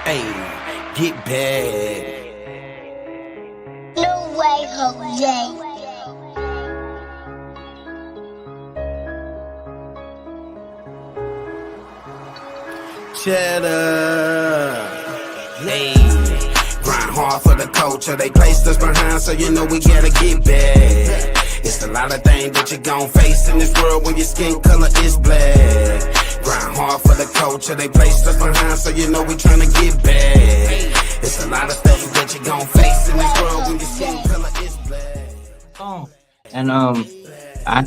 Hey, get bad. No way, Jose. Cheddar. Hey, grind hard for the culture. They placed us behind, so you know we gotta get back. It's a lot of things that you gon' face in this world when your skin color is black. Grind hard for the culture. They placed us behind, so you know we tryna get back. It's a lot of things that you gon' face in this world when your skin color is black. And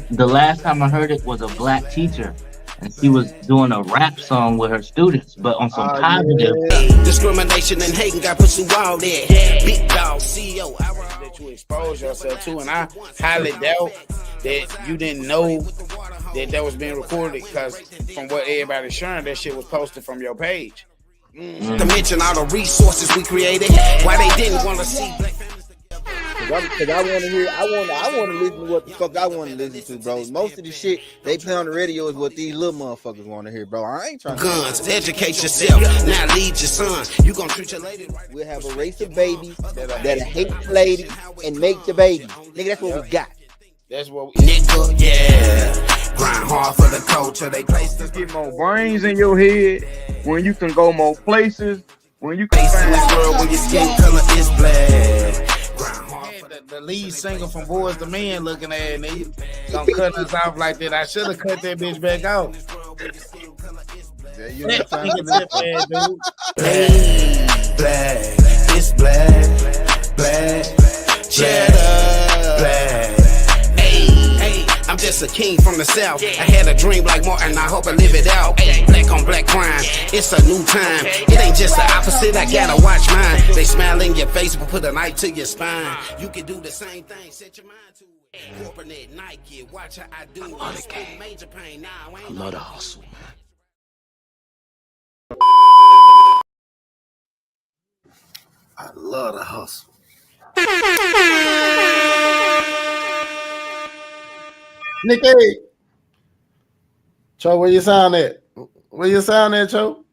the last time I heard it was a black teacher, and she was doing a rap song with her students, but on some positive. Yeah. Discrimination and hating got put through all that. Big dog, CEO. That you expose yourself to, and I highly doubt that you didn't know that was being recorded, because from what everybody's sharing, that shit was posted from your page. To mention all the resources we created, why they didn't want to see black families. Cause I want to hear, I want to listen to what the fuck I want to listen to, bro. Most of the shit they play on the radio is what these little motherfuckers want to hear, bro. I ain't trying to guns. Educate yourself. Now lead your son. You gonna treat your lady right. We'll have a race of babies that hate the ladies and make the babies. Nigga, that's what we got. That's what we nigga, yeah. Grind hard for the culture. They placed us. Get more brains in your head when you can go more places. When you can in this world when your skin color is black. The lead singer from Boys to Men looking at me, gonna cut us off like that. I should have cut that bitch back off. Black, it's black, cheddar, black. Hey, I'm just a king from the South. I had a dream like Martin, I hope I live it out. Black on black crime, it's a new time. It ain't just the opposite, I gotta watch mine. They smile in your face, but put a knife to your spine. You can do the same thing, set your mind to it. Corporate Nike, watch how I do it. Major pain, nah, I love the hustle, man. I love the hustle. Nicky, Cho, where you sound at? Where you sound at, Cho?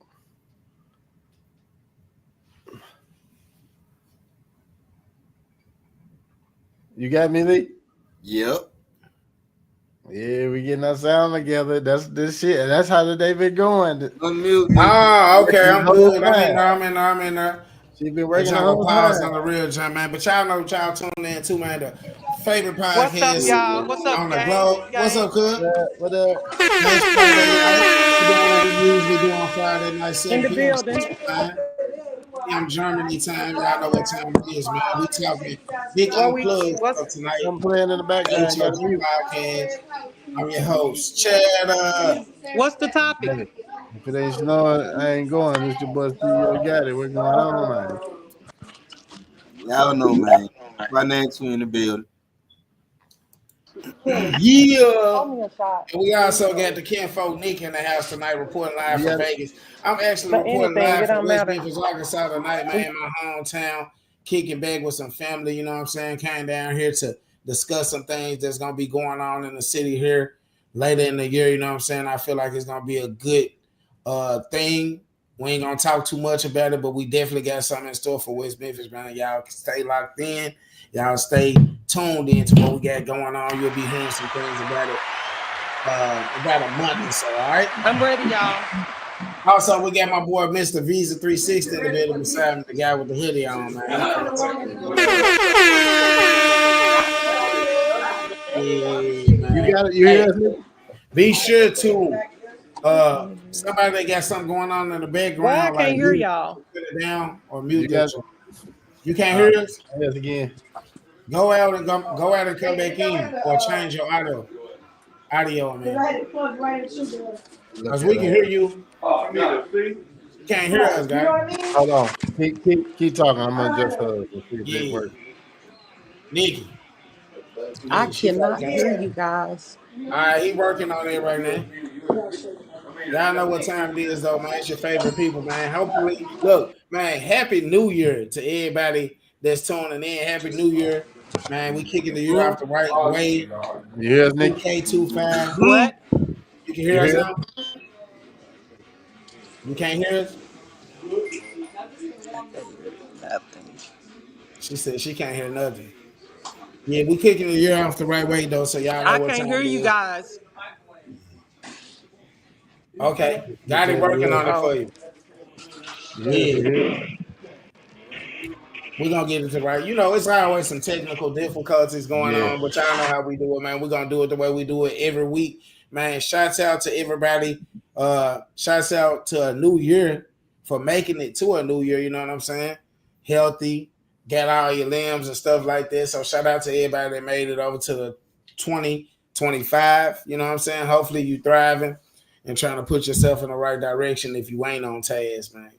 You got me, Lee? Yep. Yeah, we getting our sound together. That's this shit. That's how the day been going. Unmute. Oh, okay. I'm good. I'm in there. She been working on on pause on the real jump, man. But y'all know what y'all tuning in to, man. The favorite podcast What's up, y'all? What's up, on the gang? globe. What's up, Cook? What up? Nice Friday night. We doing what we usually do on Friday night. In the building. I'm Germany time. Y'all know what time it is, man. We talking big Unplugged for tonight. I'm playing in the background. H.O.G Podcast. I'm your host, Cheddar. What's the topic? If it ain't snowing, I ain't going. It's your boy CEO got it. What's going on, man? Y'all know, man. Financial in the building. Yeah. And we also got the kinfolk Nick in the house tonight, reporting live from Vegas. I'm actually reporting live from West Memphis, Arkansas tonight, man, my hometown, kicking back with some family, you know what I'm saying? Came down here to discuss some things that's going to be going on in the city here later in the year, you know what I'm saying? I feel like it's going to be a good thing. We ain't going to talk too much about it, but we definitely got something in store for West Memphis, man. Y'all stay locked in. Y'all stay tuned into what we got going on. You'll be hearing some things about it about a month or so, all right? I'm ready, y'all. Also, we got my boy Mr. Visa 360 in the building beside me, the guy with the hoodie on, man. You got it. You hear us? Be sure to somebody that got something going on in the background. Why I can't hear y'all? Put it down or mute that. You can't hear us? Yes, again. Go out and come back in, or change your audio, man. Because we can hear you. You can't hear us, guys. Hold on. Keep talking. I'm gonna just see if it works. Nikki. I cannot hear you guys. All right, he working on it right now. Y'all know what time it is, though, man. It's your favorite people, man. Hopefully, look, man, Happy New Year to everybody that's tuning in. Happy New Year. Man, we kicking the year off the right way. Yes, Nick. K25. What? You can hear us now? You can't hear us? nothing. She said she can't hear nothing. Yeah, we kicking the year off the right way though, so y'all know I what can't time hear it you is. guys. Okay, got it working on it for you. Yeah. We're gonna get it to right. You know, it's always some technical difficulties going on, but y'all know how we do it, man. We're gonna do it the way we do it every week, man. Shouts out to everybody. Shouts out to a new year for making it to a new year. You know what I'm saying? Healthy, got all your limbs and stuff like that. So shout out to everybody that made it over to the 2025. You know what I'm saying? Hopefully you thriving and trying to put yourself in the right direction if you ain't on task, man.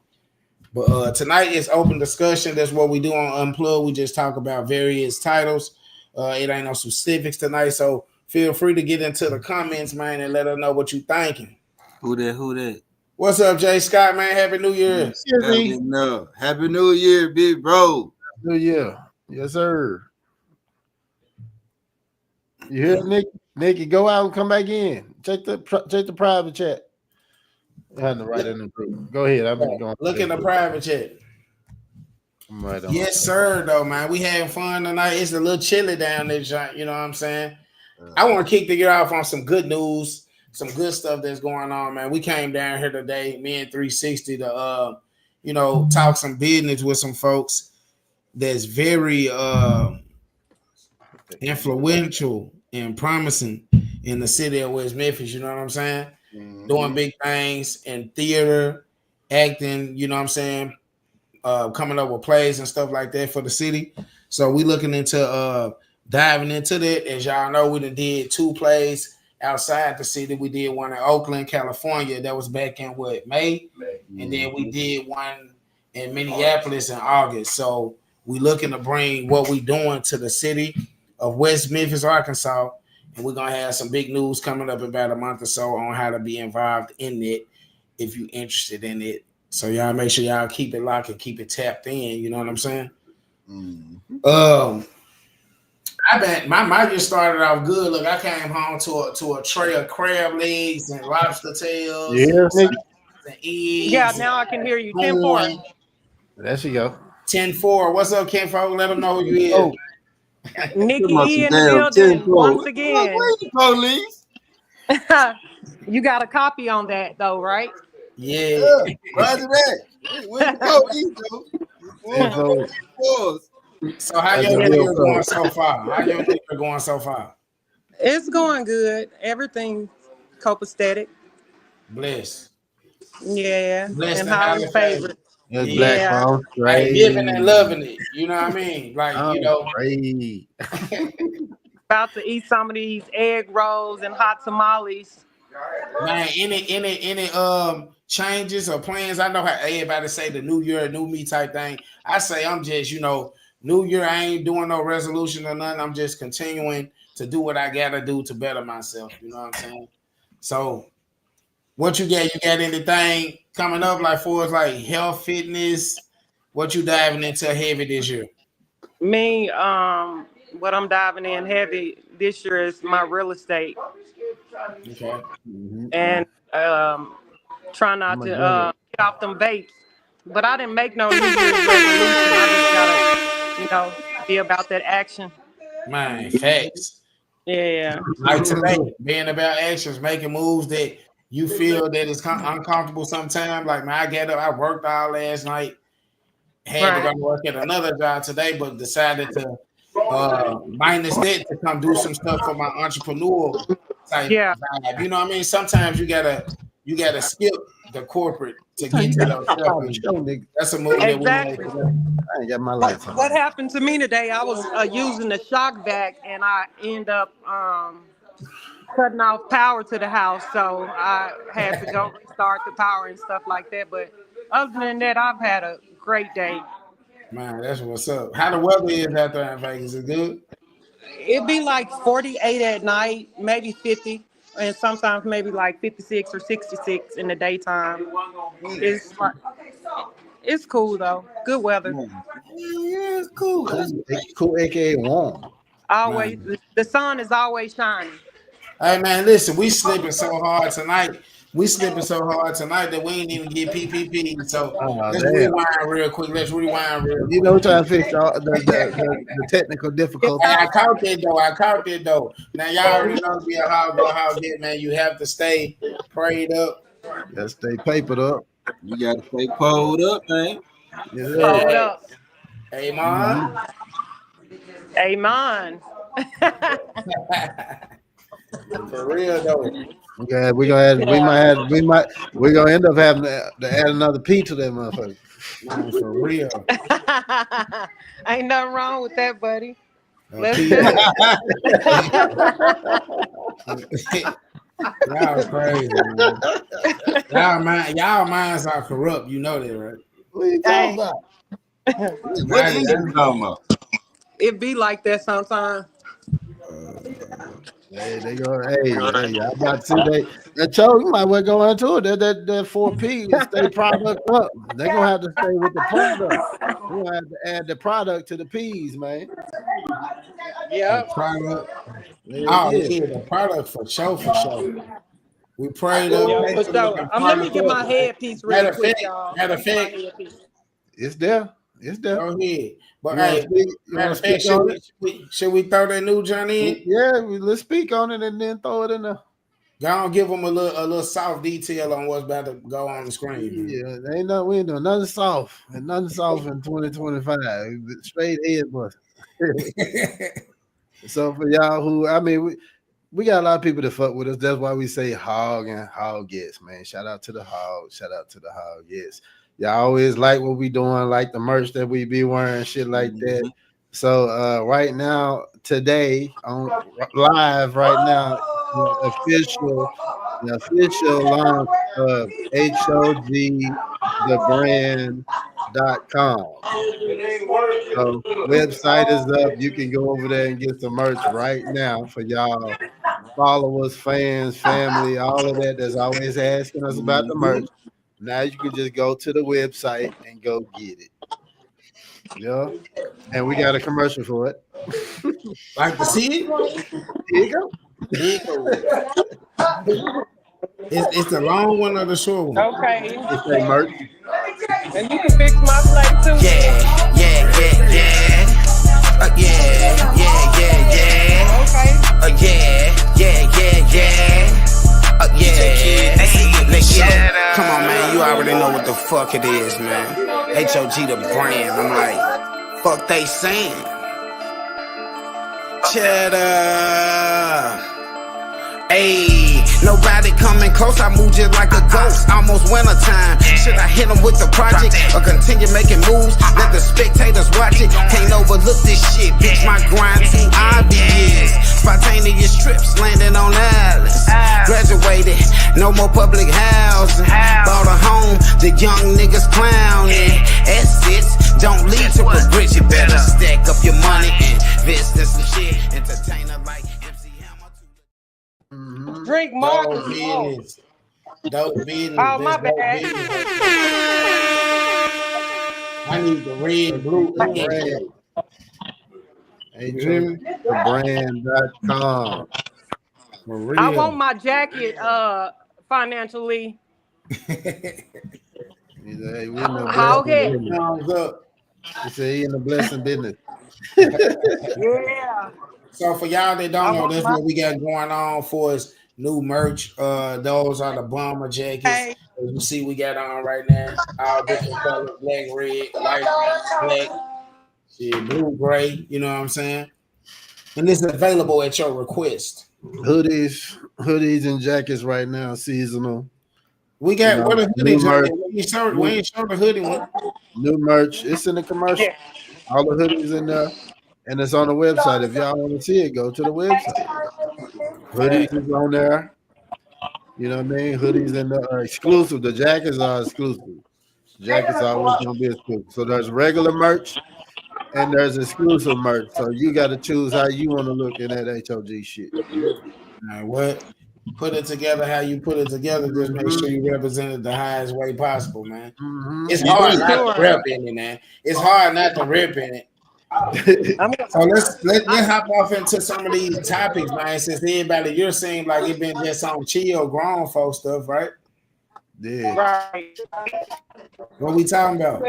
But tonight is open discussion. That's what we do on Unplugged. We just talk about various titles. It ain't no specifics tonight, so feel free to get into the comments, man, and let us know what you thinking. Who that? What's up, Jay Scott, man? Happy New Year. Happy New Year, big bro. New Year. Yes, sir. You hear Nick? Nicky, go out and come back in. Check the private chat. I had to write in the group. Go ahead. I'm going. Look in the private chat. I'm right on. Yes, sir. Though, man, we having fun tonight. It's a little chilly down there, you know what I'm saying? I want to kick the year off on some good news, some good stuff that's going on, man. We came down here today, me and 360, to talk some business with some folks that's very influential and promising in the city of West Memphis. You know what I'm saying? Mm-hmm. Doing big things in theater, acting. You know what I'm saying? Coming up with plays and stuff like that for the city. So we looking into diving into that. As y'all know, we did 2 plays outside the city. We did one in Oakland, California. That was back in May. And then we did one in Minneapolis in August. So we looking to bring what we doing to the city of West Memphis, Arkansas. And we're going to have some big news coming up in about a month or so on how to be involved in it if you're interested in it. So y'all make sure y'all keep it locked and keep it tapped in. You know what I'm saying? Mm-hmm. I bet my year started off good. Look, I came home to a tray of crab legs and lobster tails. Yeah, and eggs. Yeah, now I can hear you. 10-4. There she go. 10-4. What's up, Ken Folk? Let them know who you is. Oh. Nikki E in the building once again. Police. You got a copy on that though, right? Yeah. Roger that. Where's the police, So how your year going so far? How your year going so far? It's going good. Everything copacetic. Bless. Yeah. Blessed and Holly's favorite. That's Black folks, right? Like living and loving it. You know what I mean? Like, about to eat some of these egg rolls and hot tamales. Man, any changes or plans? I know how everybody say the new year, new me type thing. I say I'm just, new year, I ain't doing no resolution or nothing. I'm just continuing to do what I gotta do to better myself. You know what I'm saying? So what you got? You got anything coming up like for us, like health, fitness? What you diving into heavy this year? Me, what I'm diving in heavy this year is my real estate. Okay. And trying not to get off them vapes. But I didn't make no New Year's resolution. I just gotta, be about that action. Man, facts. Yeah. Like today, being about actions, making moves that you feel that it's uncomfortable sometimes. Like, man, I get up, I worked all last night, had to go work at another job today, but decided to minus that to come do some stuff for my entrepreneur type vibe. You know what I mean? Sometimes you gotta skip the corporate to get to the that's a move that we make. I ain't got my life. What happened to me today? I was using the shock vac and I end up cutting off power to the house, so I had to go restart the power and stuff like that. But other than that, I've had a great day. Man, that's what's up. How the weather is out there in Vegas? Is it good? It'd be like 48 at night, maybe 50, and sometimes maybe like 56 or 66 in the daytime. It's cool though. Good weather. Yeah, it's cool. It's cool, aka warm. Always, the sun is always shining. Hey man, listen, we sleeping so hard tonight. We slipping so hard tonight that we ain't even get PPP. So let's damn. rewind real quick. You know, trying to fix all the technical difficulties. Hey, I caught that though. Now y'all already know to be a Hog and Hogette, man. You have to stay prayed up. Gotta stay papered up. You gotta stay pulled up, man. Hold up. Amen. Amen. For real though. We're gonna end up having to add another P to that motherfucker. Man, for real. Ain't nothing wrong with that, buddy. Let's do it. Y'all crazy, man. Y'all minds are corrupt. You know that, right? What are you talking about? What are you talking about? It be like that sometimes. Hey, they go. Hey, I'm about to see that show. You might well go into it. That 4P stay product up. They're gonna have to stay with the product. We're gonna have to add the product to the P's, man. Yeah. Product. The product for sure. We prayed up. Let me get my headpiece real quick, y'all. Matter of fact, it's there. Go ahead. But hey, matter of fact, should we throw that new John in? Yeah, let's speak on it and then throw it in there. Go on, give them a little soft detail on what's about to go on the screen. Yeah, we ain't doing nothing soft in 2025. Straight headbutt. So for y'all we got a lot of people that fuck with us. That's why we say Hog and Hogette, man. Shout out to the Hog. Shout out to the Hogette. Y'all always like what we doing, like the merch that we be wearing, shit like that. So right now, today, on live right now, the official launch of H.O.G thebrand.com. So website is up. You can go over there and get some merch right now for y'all followers, fans, family, all of that that's always asking us about the merch. Now you can just go to the website and go get it. Yeah. And we got a commercial for it. Like to see it? Here you go. It's the long one or the short one? Okay. It's a merch. And you can fix my plate too. Yeah. Okay. Come on, man. You already know what the fuck it is, man. H.O.G the brand. I'm like, fuck they saying. Cheddar. Ayy, nobody coming close. I move just like a ghost. Almost wintertime. Should I hit them with the project or continue making moves? Let the spectators watch it. Can't overlook this shit. Bitch, my grind too obvious. Spontaneous trips landing on islands. Graduated, no more public housing. Bought a home, the young niggas clowning. Assets don't lead to a bridge. You better stack up your money and invest in some shit. Entertainer like MC Hammer. Drink more. Dope business. Oh, my bad. I need the red, blue, H.O.G.thebrand.com. I want my jacket financially. How good? He said he in the blessing business. Yeah. So for y'all that don't know, that's what we got going on for us. New merch. Those are the bomber jackets. As you see, we got on right now. All different colors: black, red, white, black, blue, gray. You know what I'm saying? And this is available at your request. Hoodies and jackets right now, seasonal. We got what a hoodie jacket. We ain't showing the hoodie one. New merch. It's in the commercial. Yeah. All the hoodies in there. And it's on the website. If y'all want to see it, go to the website. Hoodies is on there. You know what I mean? Hoodies in there are exclusive. The jackets are exclusive. Jackets are always going to be exclusive. So there's regular merch and there's exclusive merch. So you got to choose how you want to look in that H.O.G shit. All right, what? Put it together how you put it together. Just make sure you represent it the highest way possible, man. It's hard not to rep in it, man. It's hard not to rip in it. So let's hop off into some of these topics, man. Since everybody you're seeing like it been just on chill grown folk stuff, right? Yeah. Right. What we talking about?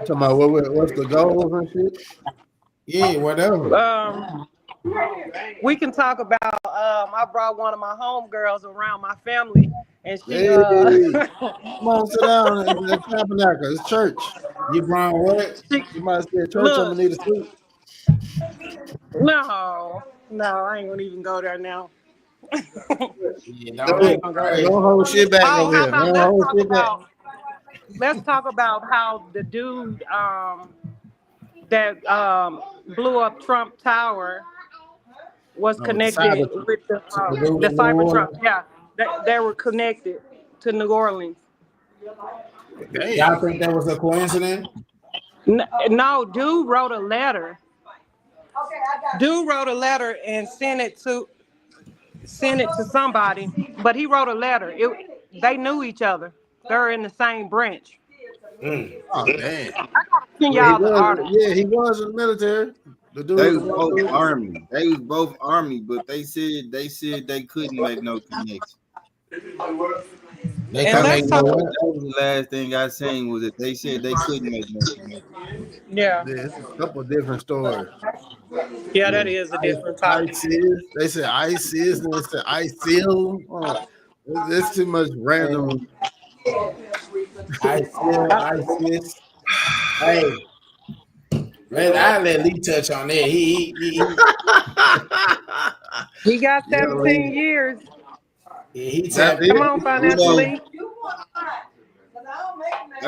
Talking about what's the goals and shit? Yeah, whatever. We can talk about. I brought one of my homegirls around my family, and she. Hey, come on, sit down. It's tabernacle. It's church. You brought what? You might say church. Look. I'm gonna need a suit. No, I ain't gonna even go there now. Yeah, don't hold shit back over here. Let's talk about how the dude that blew up Trump Tower was connected with the Cybertruck. Yeah, they were connected to New Orleans. Y'all think that was a coincidence? No, dude wrote a letter. Dude wrote a letter and sent it to somebody, but he wrote a letter. They knew each other. They're in the same branch. Oh damn! I gotta send y'all the article. Yeah, he was in the military. They was both army. They was both army, but they said they couldn't make no connection. That was the last thing I seen was that they said they couldn't make no connection. Yeah, it's a couple different stories. Yeah, that is a different topic. ISIS. They said ISIS and they said ISIL. Oh, it's too much random. ISIS. Hey, I'll let Lee touch on that. He got 17 years. Yeah, he tapped Come on, Financial Lee. I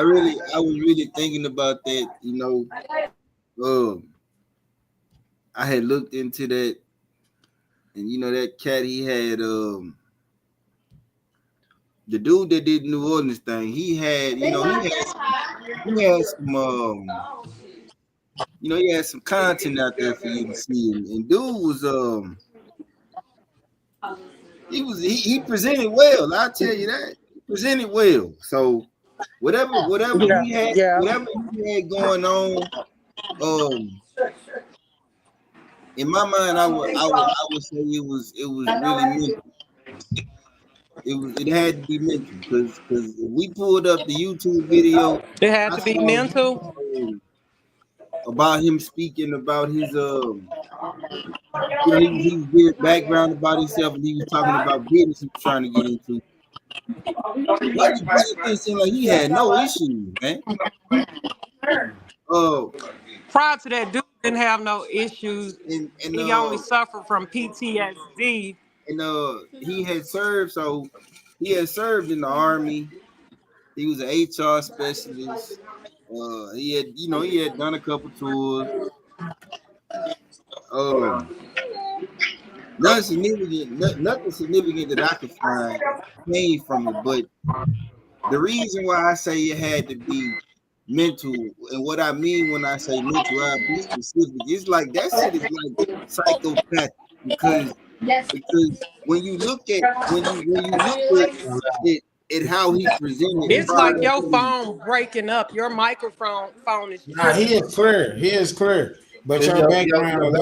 was really thinking about that, I had looked into that, and that cat he had, the dude that did New Orleans thing, he had some content out there for you to see, and dude was he presented well. I'll tell you that. He presented well. So whatever he had going on, in my mind, I would say it was really mental. It had to be mental because we pulled up the YouTube video. It had to be mental. About him speaking about his he was giving background about himself, and he was talking about business he was trying to get into. It seemed like he had no issues, man. Prior to that, dude didn't have no issues. And he only suffered from PTSD. And he had served, so he had served in the Army. He was an HR specialist. He had done a couple tours. Nothing significant that I could find came from it. But the reason why I say it had to be mental, and what I mean when I say mental, I'll be specific. It's like that shit is like psychopathic because when you look at it, how he presented, it's like your phone breaking up. Your microphone phone is. Nah, he is clear. But your background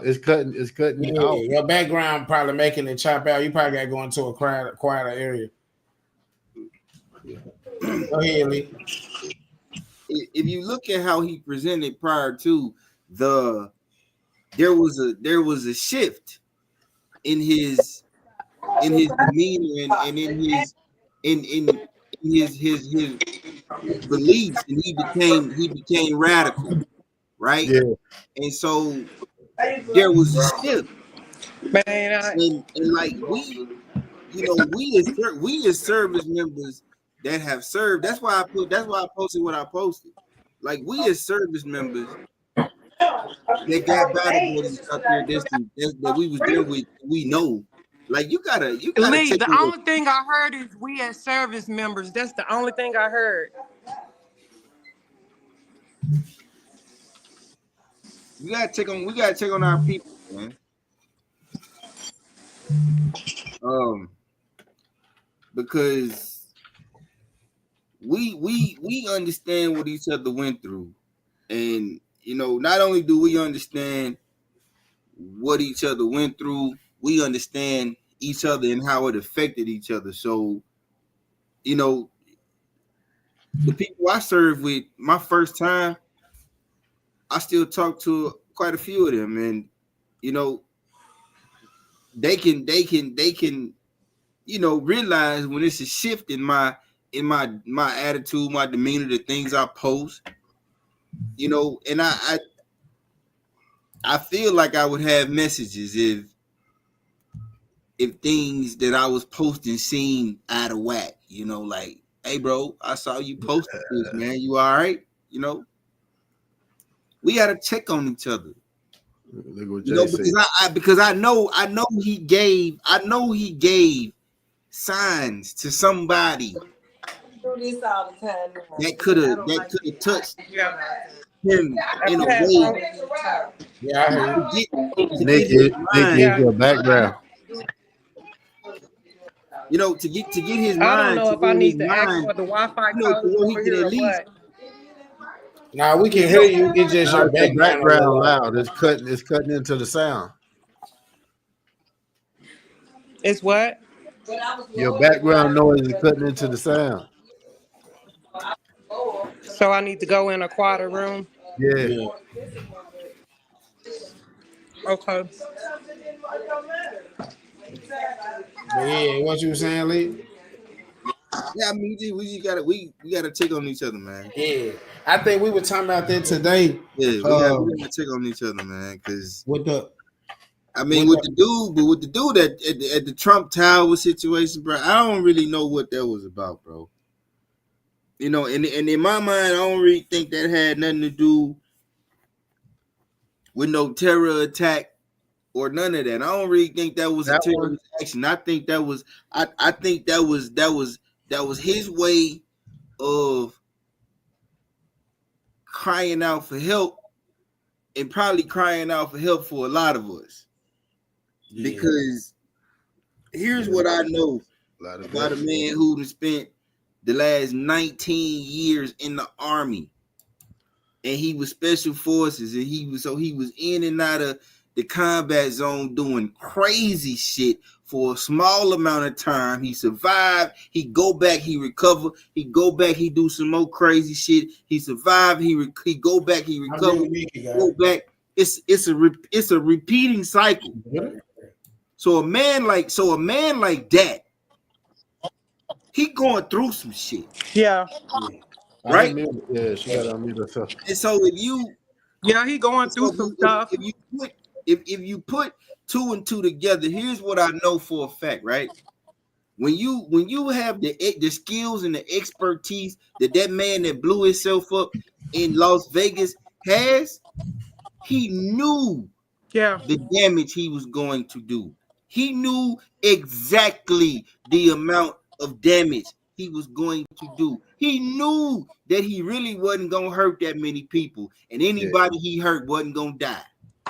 is cutting you out. Your background probably making it chop out. You probably got to go into a quieter area. Go ahead, Lee. If you look at how he presented prior to there was a shift in his demeanor and in his beliefs, and he became radical, right? Yeah. And so there was a shift, man. And like we as service members that have served. That's why I posted what I posted. Like we as service members that got battle boys out there that we was there with, we know. Like you gotta Lee, the only thing I heard is we as service members. That's the only thing I heard. We gotta check on our people, man. Because we understand what each other went through, and not only do we understand what each other went through, we understand each other and how it affected each other. So, you know, the people I served with my first time, I still talk to quite a few of them, and you know, they can, you know, realize when it's a shift in my attitude, my demeanor, the things I post, you know, and I feel like I would have messages if things that I was posting seemed out of whack, you know, like, hey bro, I saw you posting this, man. You all right? You know, we gotta check on each other. Look what You know, Jay because I know he gave signs to somebody that could have touched him in a way. Yeah, I heard. Nikki, is your background. You know, to get his I don't mind, know if I need to ask mind, for the Wi-Fi you know, code to where he over can here at or least. what. Now we can hear you. It's just your Background loud. It's cutting into the sound. It's what? Your background noise is cutting into the sound. So I need to go in a quieter room. Yeah. Okay. But yeah, what you were saying, Lee? Yeah, I mean, we gotta check on each other, man. Yeah, I think we were talking about that today. Yeah, we gotta check on each other, man. Because with the dude at the Trump Tower situation, bro, I don't really know what that was about, bro. You know, and in my mind, I don't really think that had nothing to do with no terror attack or none of that. I don't really think that was a terrorist action. I think that was I think that was his way of crying out for help, and probably crying out for help for a lot of us. Yeah. Because here's what I know about a man who spent the last 19 years in the Army, and he was special forces, and he was in and out of the combat zone doing crazy shit for a small amount of time. He survived. He go back. He recover. He go back. He do some more crazy shit. He survived. He go back. He recover. Go back. It's a repeating cycle. So a man like that, he going through some shit. Yeah. Right? Yeah, she got to unmute herself. And so he going through some stuff. If you put two and two together, here's what I know for a fact, right? When you have the skills and the expertise that man that blew himself up in Las Vegas has, he knew the damage he was going to do. He knew exactly the amount of damage he was going to do. He knew that he really wasn't going to hurt that many people, and anybody he hurt wasn't going to die.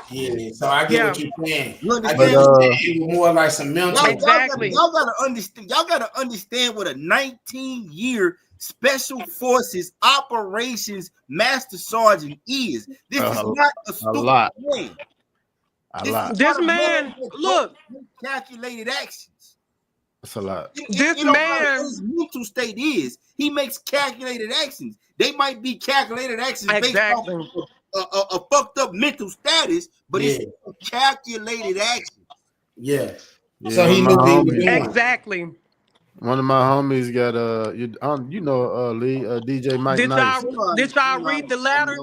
Yeah, so I get what you're saying. Look, I get it was more like some mental. Exactly. Y'all gotta understand what a 19-year Special Forces Operations Master Sergeant is. This is not a stupid thing. This man, look, calculated actions. That's a lot. This man, his mental state is he makes calculated actions. They might be calculated actions based on a fucked up mental status, but it's calculated action. Yeah. So he knew he was doing. Exactly. One of my homies got Lee, DJ Mike Nice. Did y'all read the letter?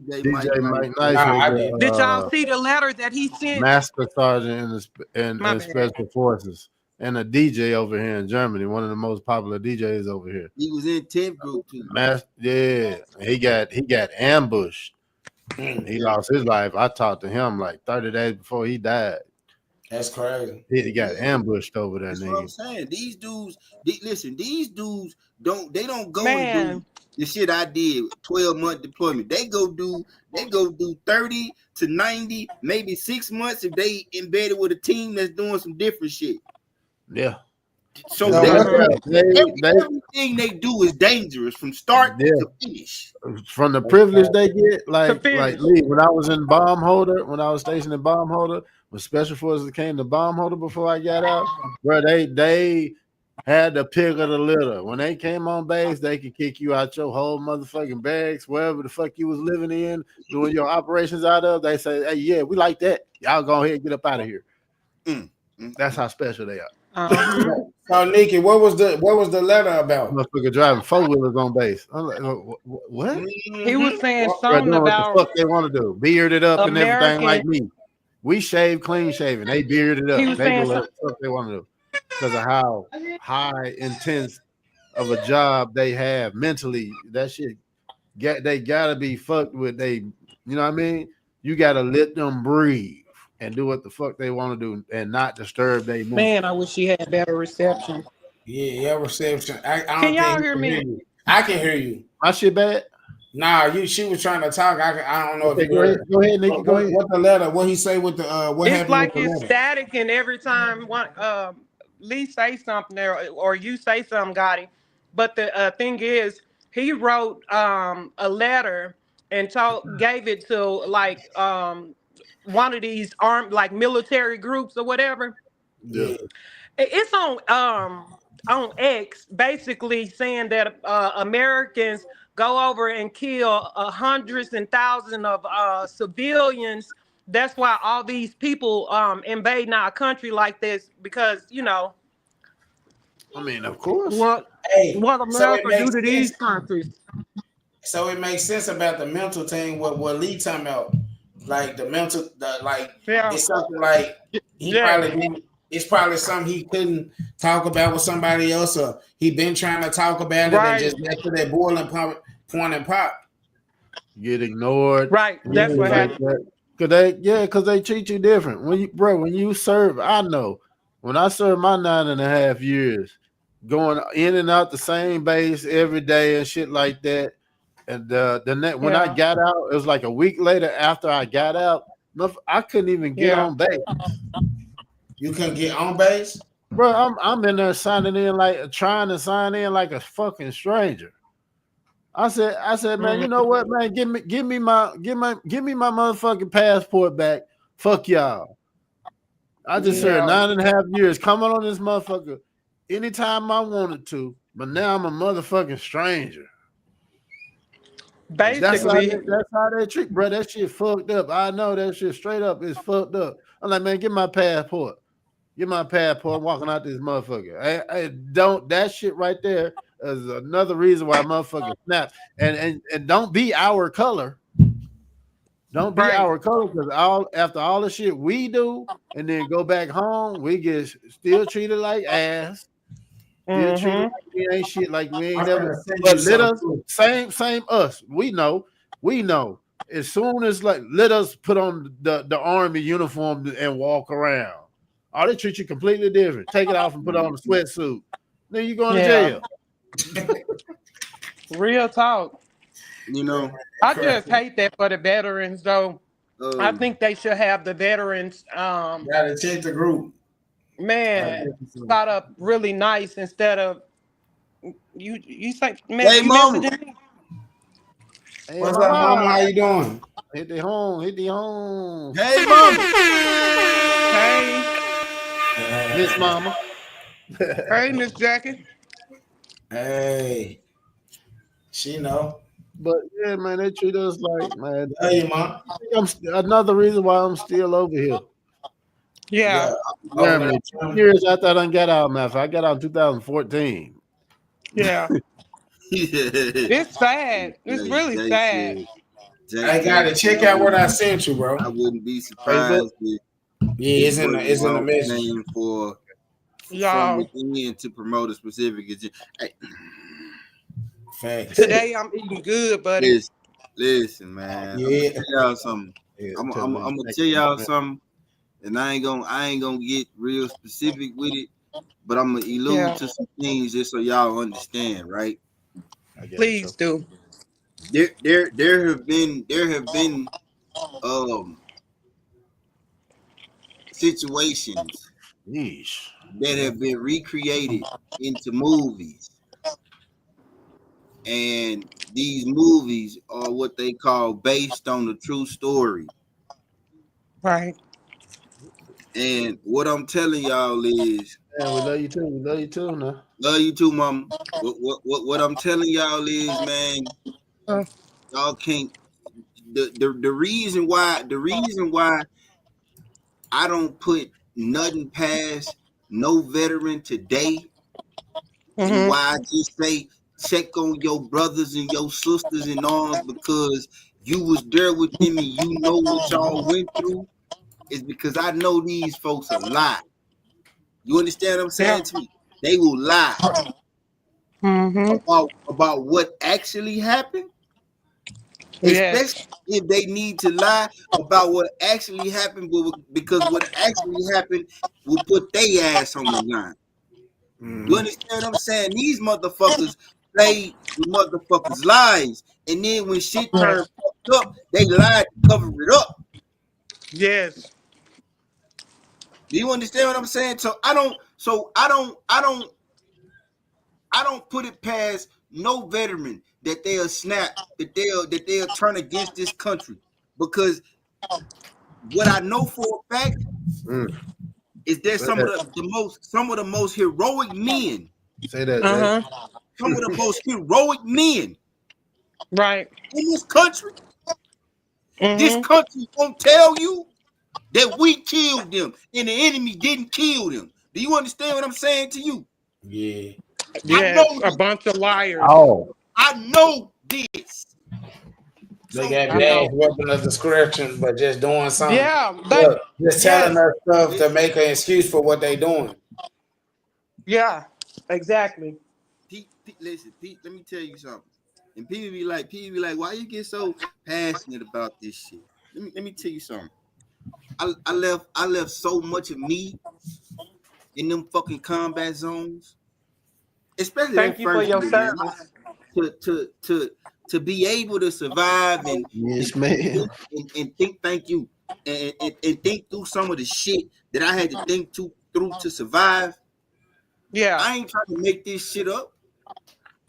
DJ Mike Nice. Did y'all see the letter that he sent? Master Sergeant in Special Forces, and a DJ over here in Germany, one of the most popular DJs over here. He was in 10th group too. He got ambushed. He lost his life. I talked to him like 30 days before he died. That's crazy. He got ambushed over there. That's what I'm saying. These dudes don't go and do the shit I did, 12-month deployment. They go do 30 to 90, maybe 6 months if they embedded with a team that's doing some different shit. Yeah. So everything they do is dangerous from start to finish. From the privilege they get, like Lee, when I was in bomb holder, when I was stationed in bomb holder, when special forces came to bomb holder before I got out, bro, they had the pick of the litter. When they came on base, they could kick you out your whole motherfucking bags, wherever the fuck you was living in, doing your operations out of. They say, hey, yeah, we like that. Y'all go ahead and get up out of here. That's how special they are. So Nikki, what was the letter about? Motherfucker driving 4-wheelers on base. I'm like, what? He was saying something about what the fuck they want to do. Bearded up and everything like American. me. We shave clean shaven. They bearded up. He was They saying do what the fuck they want to do. Because of how high intense of a job they have mentally. That shit they gotta be fucked with. You know what I mean? You gotta let them breathe and do what the fuck they want to do and not disturb their mood. Man, I wish she had better reception. Yeah, reception. I don't Can y'all think hear me? you. I can hear you. My shit bad? Nah, she was trying to talk. I don't know if you Go ahead, Nikki. Go ahead. What the letter? What he say with the what It's happened like with the it's letter? static, and every time Lee say something there, or you say something, Gotti. But the thing is, he wrote a letter and gave it to like one of these armed like military groups or whatever. Yeah. It's on X, basically saying that Americans go over and kill hundreds and thousands of civilians. That's why all these people invading our country like this, because I mean, of course. what America do to these countries. So it makes sense about the mental thing. What Lee talking about, like the mental, it's something like it's probably something he couldn't talk about with somebody else, or he been trying to talk about it and just got to that boiling point and pop. Get ignored. Right. That's what happened. Because they treat you different. When you serve, I know. When I served my 9.5 years, going in and out the same base every day and shit like that. And when I got out, it was like a week later after I got out, I couldn't even get on base. You couldn't get on base? Bro, I'm in there trying to sign in like a fucking stranger. I said, man, you know what, man? Give me my motherfucking passport back. Fuck y'all. I just served 9.5 years coming on this motherfucker anytime I wanted to, but now I'm a motherfucking stranger. Basically, that's how they treat, bro. That shit fucked up. I know that shit straight up is fucked up. I'm like, man, get my passport. Get my passport. I'm walking out this motherfucker. I don't. That shit right there is another reason why motherfuckers snap. And don't be our color. Don't be our color, because after all the shit we do, and then go back home, we get still treated like ass. Still treated like we ain't shit, like we ain't never. But let us same us. We know. As soon as let us put on the army uniform and walk around. Oh, they treat you completely different. Take it off and put on the sweatsuit. Then you going to jail. Real talk. I just hate that for the veterans, though. I think they should have the veterans. Gotta check the group. Man, start up really nice instead of you say, man. Hey, mama. Hey, what's up, mama? How you doing? Hit the home. Hey, mama. Hey, Miss Mama. Hey, Miss Jackie. Hey, she know. But yeah, man, they treat us like, man. Hey, mom. Another reason why I'm still over here. Yeah. Years after I done got out, man. I got out in 2014. Yeah. It's sad. It's really sad. I gotta check out what I sent you, bro. I wouldn't be surprised if it's in the message for y'all to promote a specific agenda. Hey. Facts. Today I'm eating good, buddy. Listen, man. Yeah. I'm gonna tell y'all something. I'm gonna tell y'all something, and I ain't gonna get real specific with it, but I'm gonna allude to some things just so y'all understand, right? Please do. There have been situations that have been recreated into movies, and these movies are what they call based on a true story. Right. And what I'm telling y'all is, yeah, we love you too. We love you too, now. Love you too, mama. What I'm telling y'all is, man, y'all can't. The reason why I don't put nothing past no veteran today, and why I just say check on your brothers and your sisters in arms because you was there with them and you know what y'all went through, is because I know these folks are lie. You understand what I'm saying to me? They will lie about what actually happened, especially if they need to lie about what actually happened, because what actually happened will put their ass on the line. You understand what I'm saying? These motherfuckers play with motherfuckers' lives, and then when shit turns fucked up, they lied to cover it up. Yes. Do you understand what I'm saying? So I don't put it past no veteran that they'll snap, that they'll turn against this country, because what I know for a fact is there's some of the most heroic men. Say that. Some of the most heroic men, right, in this country. This country won't tell you that we killed them and the enemy didn't kill them. Do you understand what I'm saying to you? Yeah. Yes, a bunch of liars. Oh, I know this. They got bad weapon of description, but just doing something. Yeah, just telling us stuff to make an excuse for what they doing. Yeah, exactly. Pete, listen, Pete, let me tell you something. And people be like, why you get so passionate about this shit? Let me tell you something. I left so much of me in them fucking combat zones. Especially thank you for your service. To be able to survive and yes, man, and think, thank you, and think through some of the shit that I had to think through to survive. Yeah, I ain't trying to make this shit up.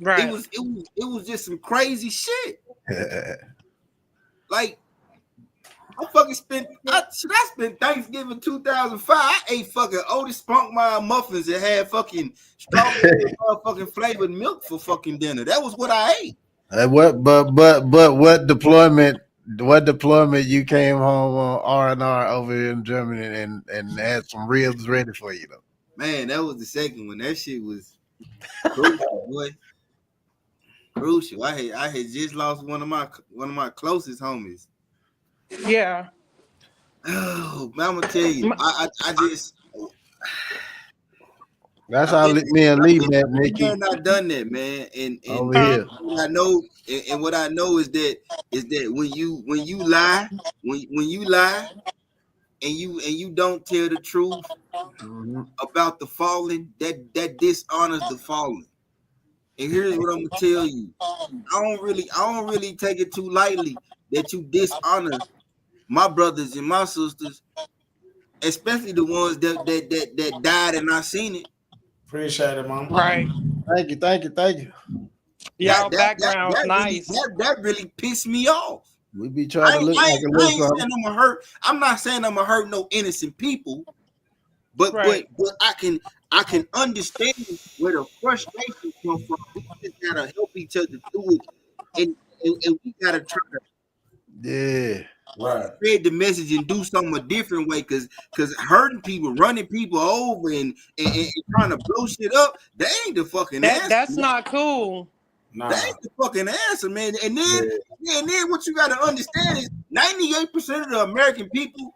Right. It was just some crazy shit. Like I spent Thanksgiving 2005. I ate fucking Otis Spunk Mile muffins and had fucking strawberry fucking flavored milk for fucking dinner. That was what I ate. What deployment? What deployment you came home on R&R over here in Germany and had some ribs ready for you though? Man, that was the second one. That shit was crucial, boy. Crucial. I had just lost one of my closest homies. Yeah. Oh, man, I'm gonna tell you, I just. That's how me and Lee met, Nikki. I've not done that, man. And over here, what I know, and what I know is that when you lie, when you lie, and you don't tell the truth about the fallen, that dishonors the fallen. And here's what I'm gonna tell you: I don't really take it too lightly that you dishonor my brothers and my sisters, especially the ones that died and I seen it. Appreciate it, mom. Right. Thank you. Y'all background's nice. That really pissed me off. We be trying to look like a little something. I'm not saying I'm gonna hurt no innocent people, but I can understand where the frustration comes from. We just gotta help each other do it, and we gotta try to spread the message and do something a different way. Because hurting people, running people over, and trying to blow shit up, that ain't the fucking answer. That's not cool. Nah. That ain't the fucking answer, man. And then what you got to understand is 98% of the American people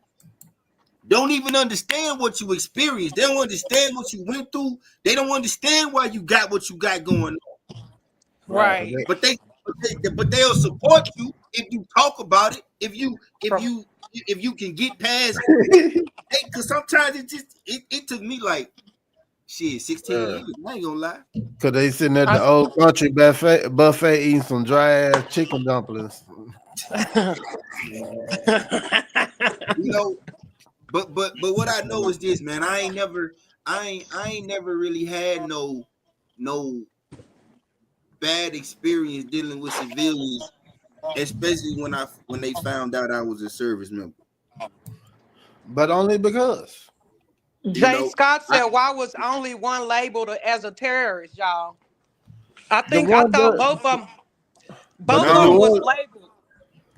don't even understand what you experienced. They don't understand what you went through. They don't understand why you got what you got going on. Right. But they'll support you if you talk about it. If you can get past it. Because sometimes it took me like 16 years. I ain't gonna lie. Cause they sitting at the old country buffet eating some dry ass chicken dumplings. But what I know is this, man. I ain't never really had no bad experience dealing with civilians, especially when they found out I was a service member. But only because Jay Scott said, "Why was only one labeled as a terrorist, y'all?" I thought both of them was labeled.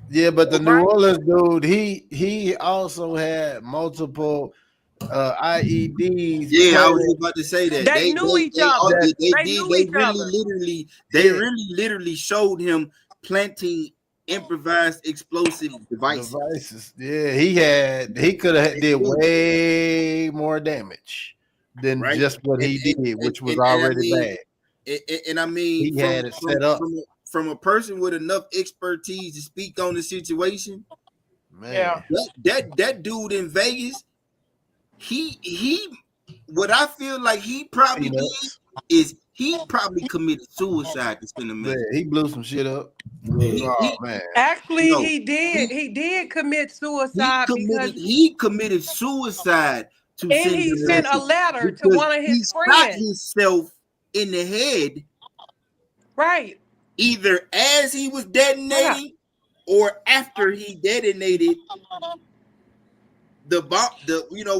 Yeah, but the New Right. Orleans dude, he also had multiple IEDs. Yeah, I was about to say that. They knew each other. They really literally showed him planting improvised explosive devices. Yeah, he could have did way more damage than just what he did, which was already bad. And I mean, he had it set up from a person with enough expertise to speak on the situation. Man, that dude in Vegas, he what I feel like he probably did is he probably committed suicide to send a message. He blew some shit up. Man. Actually, he did commit suicide because he committed suicide to and send he sent a letter to one of his friends. He shot himself in the head, right? Either as he was detonating or after he detonated the bomb,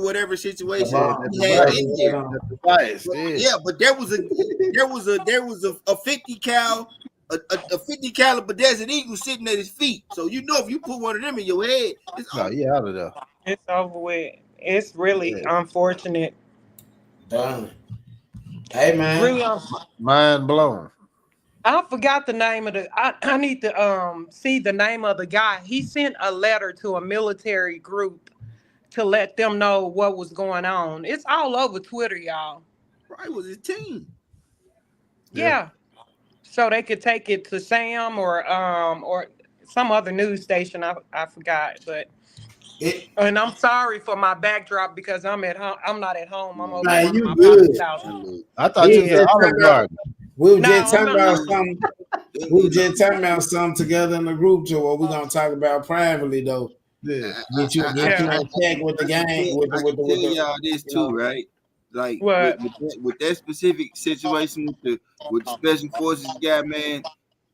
whatever situation he had in there. But there was a 50 cal. A 50 caliber Desert Eagle sitting at his feet. So if you put one of them in your head, it's out of there. It's over with. It's really unfortunate. Done. Hey man, really mind blown. I forgot the name of the. I need to see the name of the guy. He sent a letter to a military group to let them know what was going on. It's all over Twitter, y'all. Right, was his team. Yeah. So they could take it to Sam or some other news station. I forgot, but and I'm sorry for my backdrop because I'm at home. I'm not at home. I'm over at my mom's house. I thought you said Olive Garden. We were just talking about something. We were just talking about something together in the group to what we're gonna talk about privately though. Yeah, get you in check with the game. With tell y'all this too, right? Like with that specific situation with the special forces guy, man.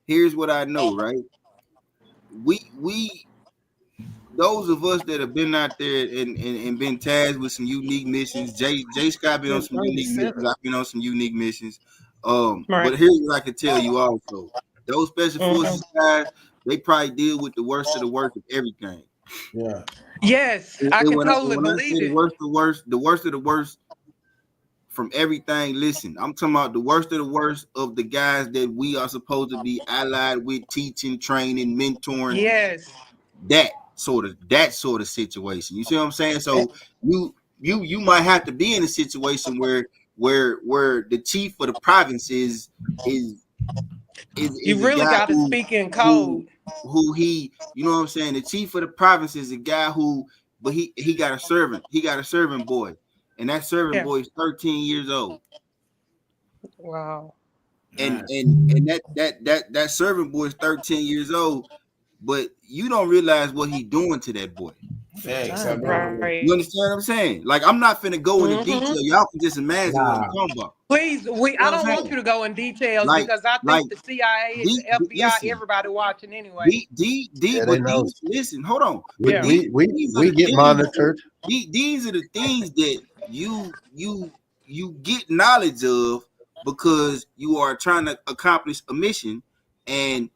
Here's what I know, right? We those of us that have been out there and been tasked with some unique missions. Jay Scott been on some unique missions. I've been on some unique missions. But here's what I can tell you also: those special forces guys, they probably deal with the worst of the worst of everything. Yeah. Yes, I can totally believe it. The worst of the worst. From everything, listen, I'm talking about the worst of the worst of the guys that we are supposed to be allied with, teaching, training, mentoring. Yes, that sort of situation. You see what I'm saying? So you might have to be in a situation where the chief of the province is you really got to speak in code. Who he, you know what I'm saying? The chief of the province is a guy who, but he got a servant. He got a servant boy. And that servant boy is 13 years old. Wow. And that servant boy is 13 years old, but you don't realize what he's doing to that boy. Thanks. Right. You understand what I'm saying? Like, I'm not finna go into detail. Y'all can just imagine what I'm talking about. Please, I don't want you to go in details because I think the CIA, the FBI, everybody watching anyway. Listen, hold on. We get monitored. These are the things that you get knowledge of because you are trying to accomplish a mission and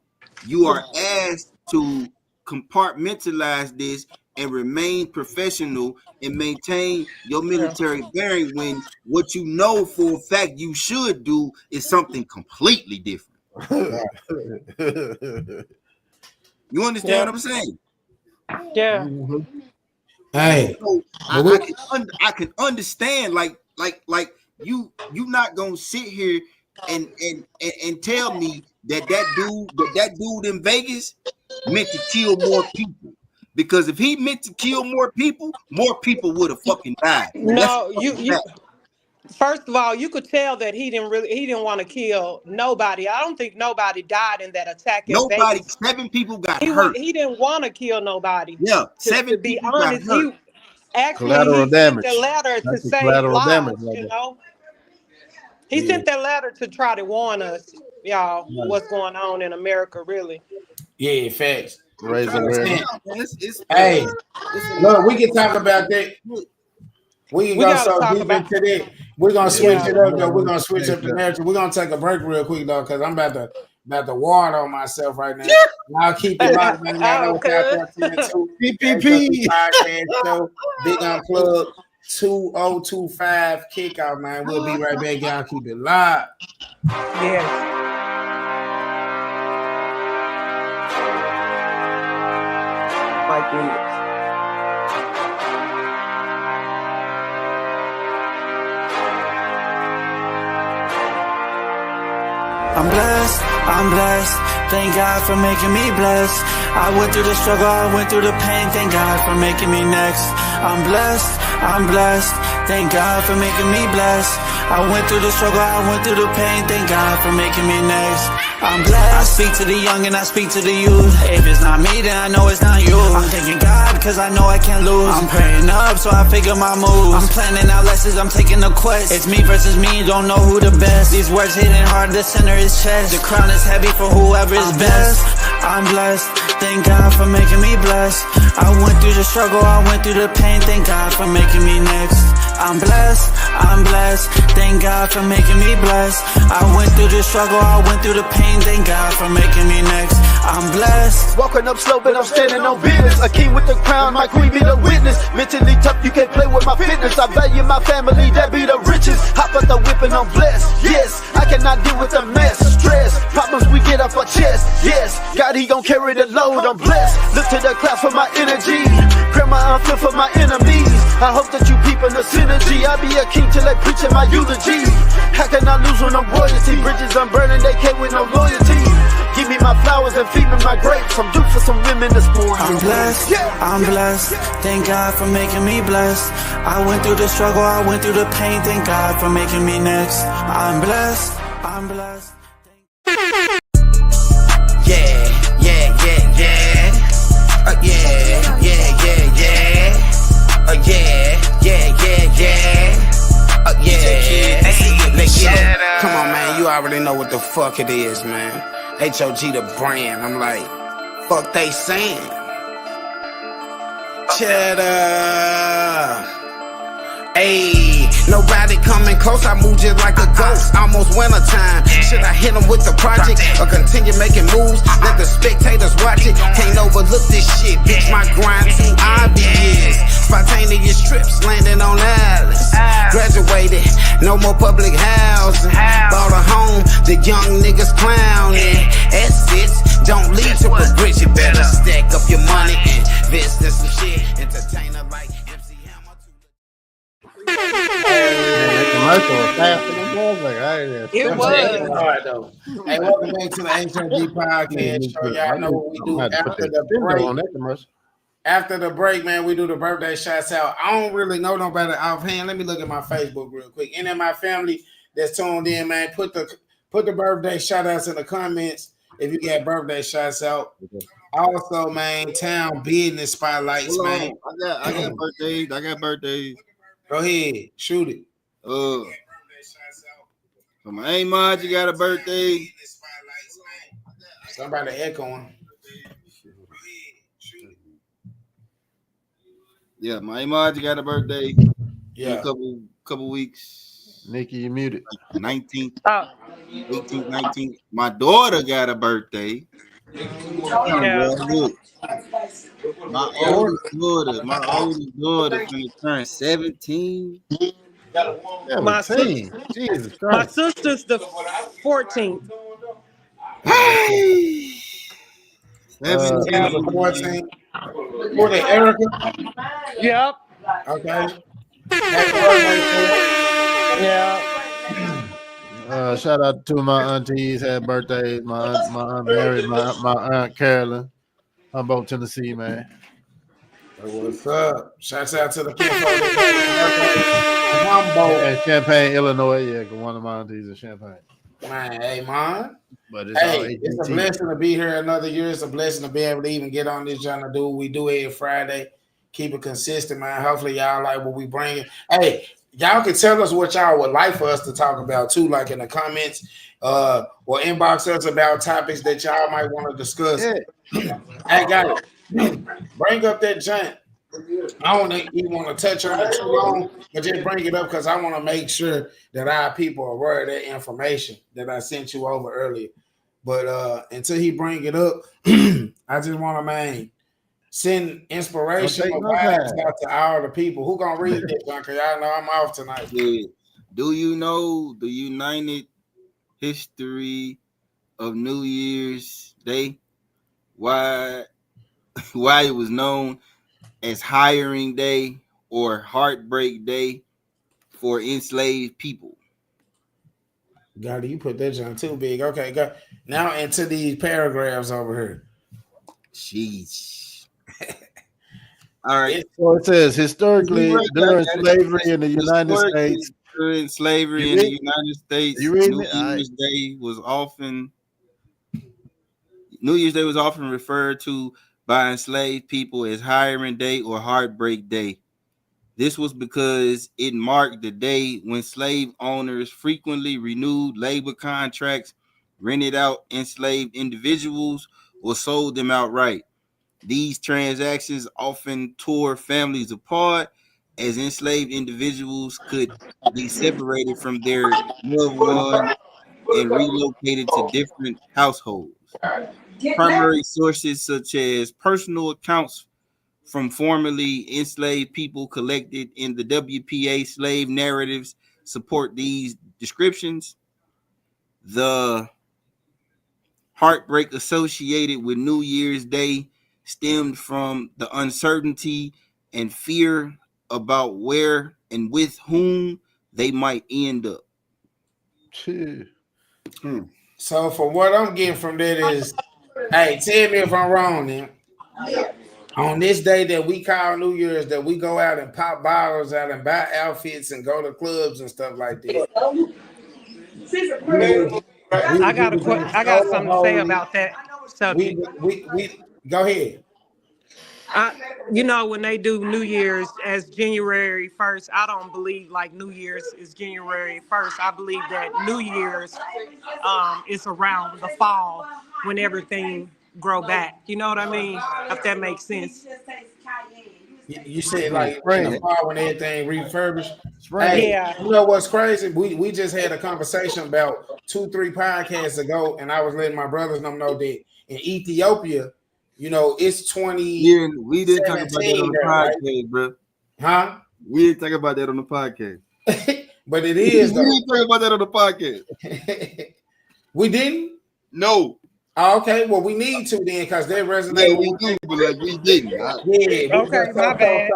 you are asked to compartmentalize this and remain professional and maintain your military bearing when what you know for a fact you should do is something completely different. You understand what I'm saying? Yeah. Hey, so I can understand like you not gonna sit here and tell me that dude in Vegas meant to kill more people. Because if he meant to kill more people would have fucking died. No, you first of all, you could tell that he didn't want to kill nobody. I don't think nobody died in that attack. Nobody, 7 people got hurt. He didn't want to kill nobody. Yeah, 7 to be people honest, got hurt. He sent the letter to save lives, you know. He sent that letter to try to warn us, y'all, what's going on in America, really. Yeah, facts. Raise awareness. Hey, look, we can talk about that. We can go so deep into that. We're gonna switch it up though. We're gonna switch up the narrative. We're gonna take a break real quick though, because I'm about to water on myself right now. I'll keep it locked, man. I know PPP podcast show, Big Unplugged 2025 Kickoff, man. We'll be right back, y'all. Keep it live. Yes. Like this. I'm blessed, thank God for making me blessed. I went through the struggle, I went through the pain, thank God for making me next. I'm blessed, thank God for making me blessed. I went through the struggle, I went through the pain, thank God for making me next. I'm blessed. I speak to the young and I speak to the youth. If it's not me, then I know it's not you. I'm thanking God, cause I know I can't lose. I'm praying up, so I figure my moves. I'm planning out lessons, I'm taking the quest. It's me versus me, don't know who the best. These words hitting hard, the center is chest. The crown is heavy for whoever is best. I'm blessed, thank God for making me blessed. I went through the struggle, I went through the pain, thank God for making me next. I'm blessed, thank God for making me blessed. I went through the struggle, I went through the pain, thank God for making me next. I'm blessed. Walking up slow, but I'm standing on business. A king with the crown, my queen be the witness. Mentally tough, you can't play with my fitness. I value my family, that be the richest. Hop out the whip and I'm blessed. Yes, I cannot deal with the mess. Stress, problems we get off our chest. Yes, God, he gon' carry the load. I'm blessed. Look to the clouds for my energy. Pray my unfit for my enemies. I hope that you peepin' the synergy. I be a king till they preachin' my eulogy. How can I lose when I'm royalty? Bridges I'm burning, they came with no loyalty. Give me my flowers and feed me my grapes. I'm due for some women this morning. I'm blessed, thank God for making me blessed. I went through the struggle, I went through the pain, thank God for making me next. I'm blessed. Come on, man, you already know what the fuck it is, man. H.O.G the brand. I'm like, fuck they saying. Cheddar. Ayy, nobody coming close, I move just like a ghost, almost wintertime. Should I hit them with the project, or continue making moves, let the spectators watch it? Can't overlook this shit, bitch, my grind too obvious. Spontaneous trips, landing on islands. Graduated, no more public housing. Bought a home, the young niggas clowning. Assets, don't lead to a bridge, you better stack up your money and invest in some shit. Entertainer like MC Hammer. It was. All right, though. Hey, welcome back to the H.O.G Podcast show. Y'all know what we do after the break. After the break, man, we do the birthday shouts out. I don't really know nobody offhand. Let me look at my Facebook real quick. Any of my family that's tuned in, man, put the birthday shout outs in the comments if you got birthday shouts out. Also, man, town business spotlights, man. I got birthdays. Go ahead, shoot it. So my H.O.G, you got a birthday. Somebody echoing. Yeah, my H.O.G got a birthday. Yeah, in a couple weeks. Nikki, you muted. 19th, 18th, 19th. My daughter got a birthday. Look. My oldest daughter finna turn 17. My sister's the 14th. Hey! 17, 14. For the Erica. Yep. Okay. Yeah. Shout out to my aunties had birthdays. My aunt Mary, my aunt Carolyn. Humboldt, Tennessee, man. What's up? Shouts out to the Humboldt and Champaign, Illinois. Yeah, one of my aunties in Champaign. Man, hey, man. But it's a blessing to be here another year. It's a blessing to be able to even get on this journey to do what we do every Friday. Keep it consistent, man. Hopefully, y'all like what we bring. Hey, y'all can tell us what y'all would like for us to talk about too, like in the comments, or inbox us about topics that y'all might want to discuss. Yeah. I got it. Bring up that giant. I don't even want to touch on it too long, but just bring it up because I want to make sure that our people are aware of that information that I sent you over earlier. But until he bring it up, I just want to send inspirational vibes out to all the people. Who gonna read this, John? Cause y'all know I'm off tonight. Yeah. Do you know the United history of New Year's Day? Why it was known as Hiring Day or Heartbreak Day for enslaved people? God, you put that John too big. Okay, go now into these paragraphs over here. Jeez. All right. So it says historically during slavery in the United States. During slavery in the United States, New Year's Day was often referred to by enslaved people as Hiring Day or Heartbreak Day. This was because it marked the day when slave owners frequently renewed labor contracts, rented out enslaved individuals, or sold them outright. These transactions often tore families apart, as enslaved individuals could be separated from their loved ones and relocated to different households. Primary sources such as personal accounts from formerly enslaved people collected in the WPA slave narratives support these descriptions. The heartbreak associated with New Year's Day stemmed from the uncertainty and fear about where and with whom they might end up. So for what I'm getting from that is, hey, tell me if I'm wrong then. On this day that we call New Year's, that we go out and pop bottles out and buy outfits and go to clubs and stuff like that. I got something to say about that subject. We go ahead. When they do New Year's as January 1st, I don't believe like New Year's is January 1st. I believe that New Year's is around the fall when everything grow back. You know what I mean? If that makes sense. You said like in the fall when everything refurbished. Hey, yeah. You know what's crazy? We just had a conversation about 2-3 podcasts ago, and I was letting my brothers know that in Ethiopia, it's 20. Yeah, we didn't talk about that on the podcast, right? Bro. Huh? We didn't talk about that on the podcast. But it is. We didn't talk about that on the podcast. We didn't? No. Oh, okay, well, we need to then because they resonate. Yeah, we do, but like we didn't. Yeah. Okay, my bad.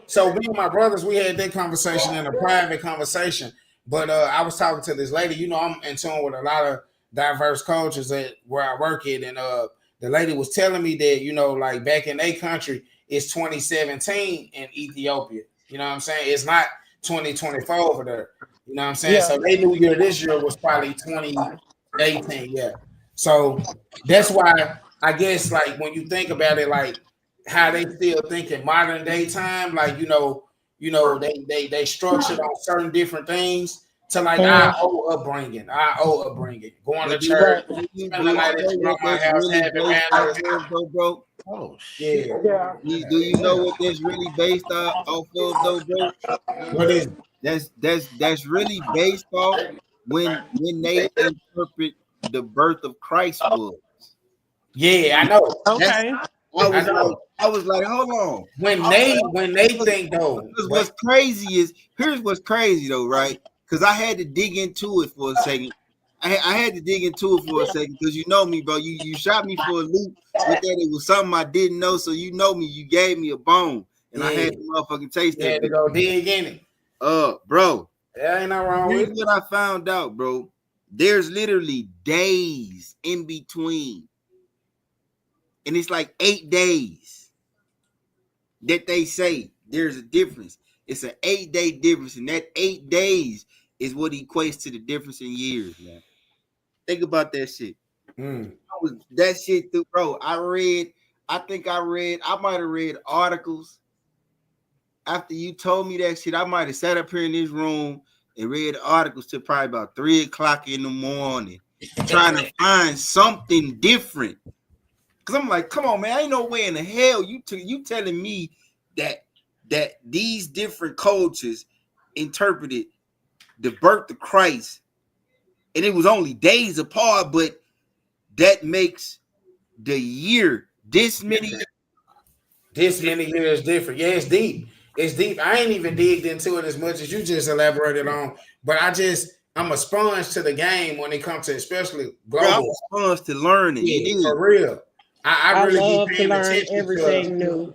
So me and my brothers, we had that conversation in a private conversation. But I was talking to this lady. I'm in tune with a lot of diverse cultures where I work at, and the lady was telling me that like back in their country, it's 2017 in Ethiopia. You know what I'm saying? It's not 2024 over there. You know what I'm saying? Yeah. So their New Year this year was probably 2018. Yeah. So that's why I guess like when you think about it, like how they still think in modern day time, like they structured on certain different things to like our old upbringing, going to church, spending the night at your grandma's house, having bro. Oh shit! Yeah. Do you know what that's really based off of, though, bro? What is that's really based off when they interpret the birth of Christ was. Yeah, I know. Okay. I was like, hold on. When they think though, here's what's crazy though, right? Because I had to dig into it for a second. I had to dig into it for a second because you know me, bro. You shot me for a loop with that. It was something I didn't know, so you know me. You gave me a bone, and I had to motherfucking taste that. You had to go dig in it. Bro. That ain't no wrong with it. Here's what I found out, bro. There's literally days in between. And it's like 8 days that they say there's a difference. It's an 8-day difference. And that 8 days is what equates to the difference in years, man. Think about that shit. That shit, bro. I might have read articles. After you told me that shit, I might have sat up here in this room and read articles till probably about 3 o'clock in the morning, trying to find something different. Cause I'm like, come on, man, ain't no way in the hell you telling me that that these different cultures interpreted the birth of Christ, and it was only days apart, but that makes the year this many years different. Yeah, it's deep. It's deep. I ain't even digged into it as much as you just elaborated on, but I'm a sponge to the game when it comes to especially global. I'm a sponge to learning. Yeah, for real. I really love be to paying learn attention everything new.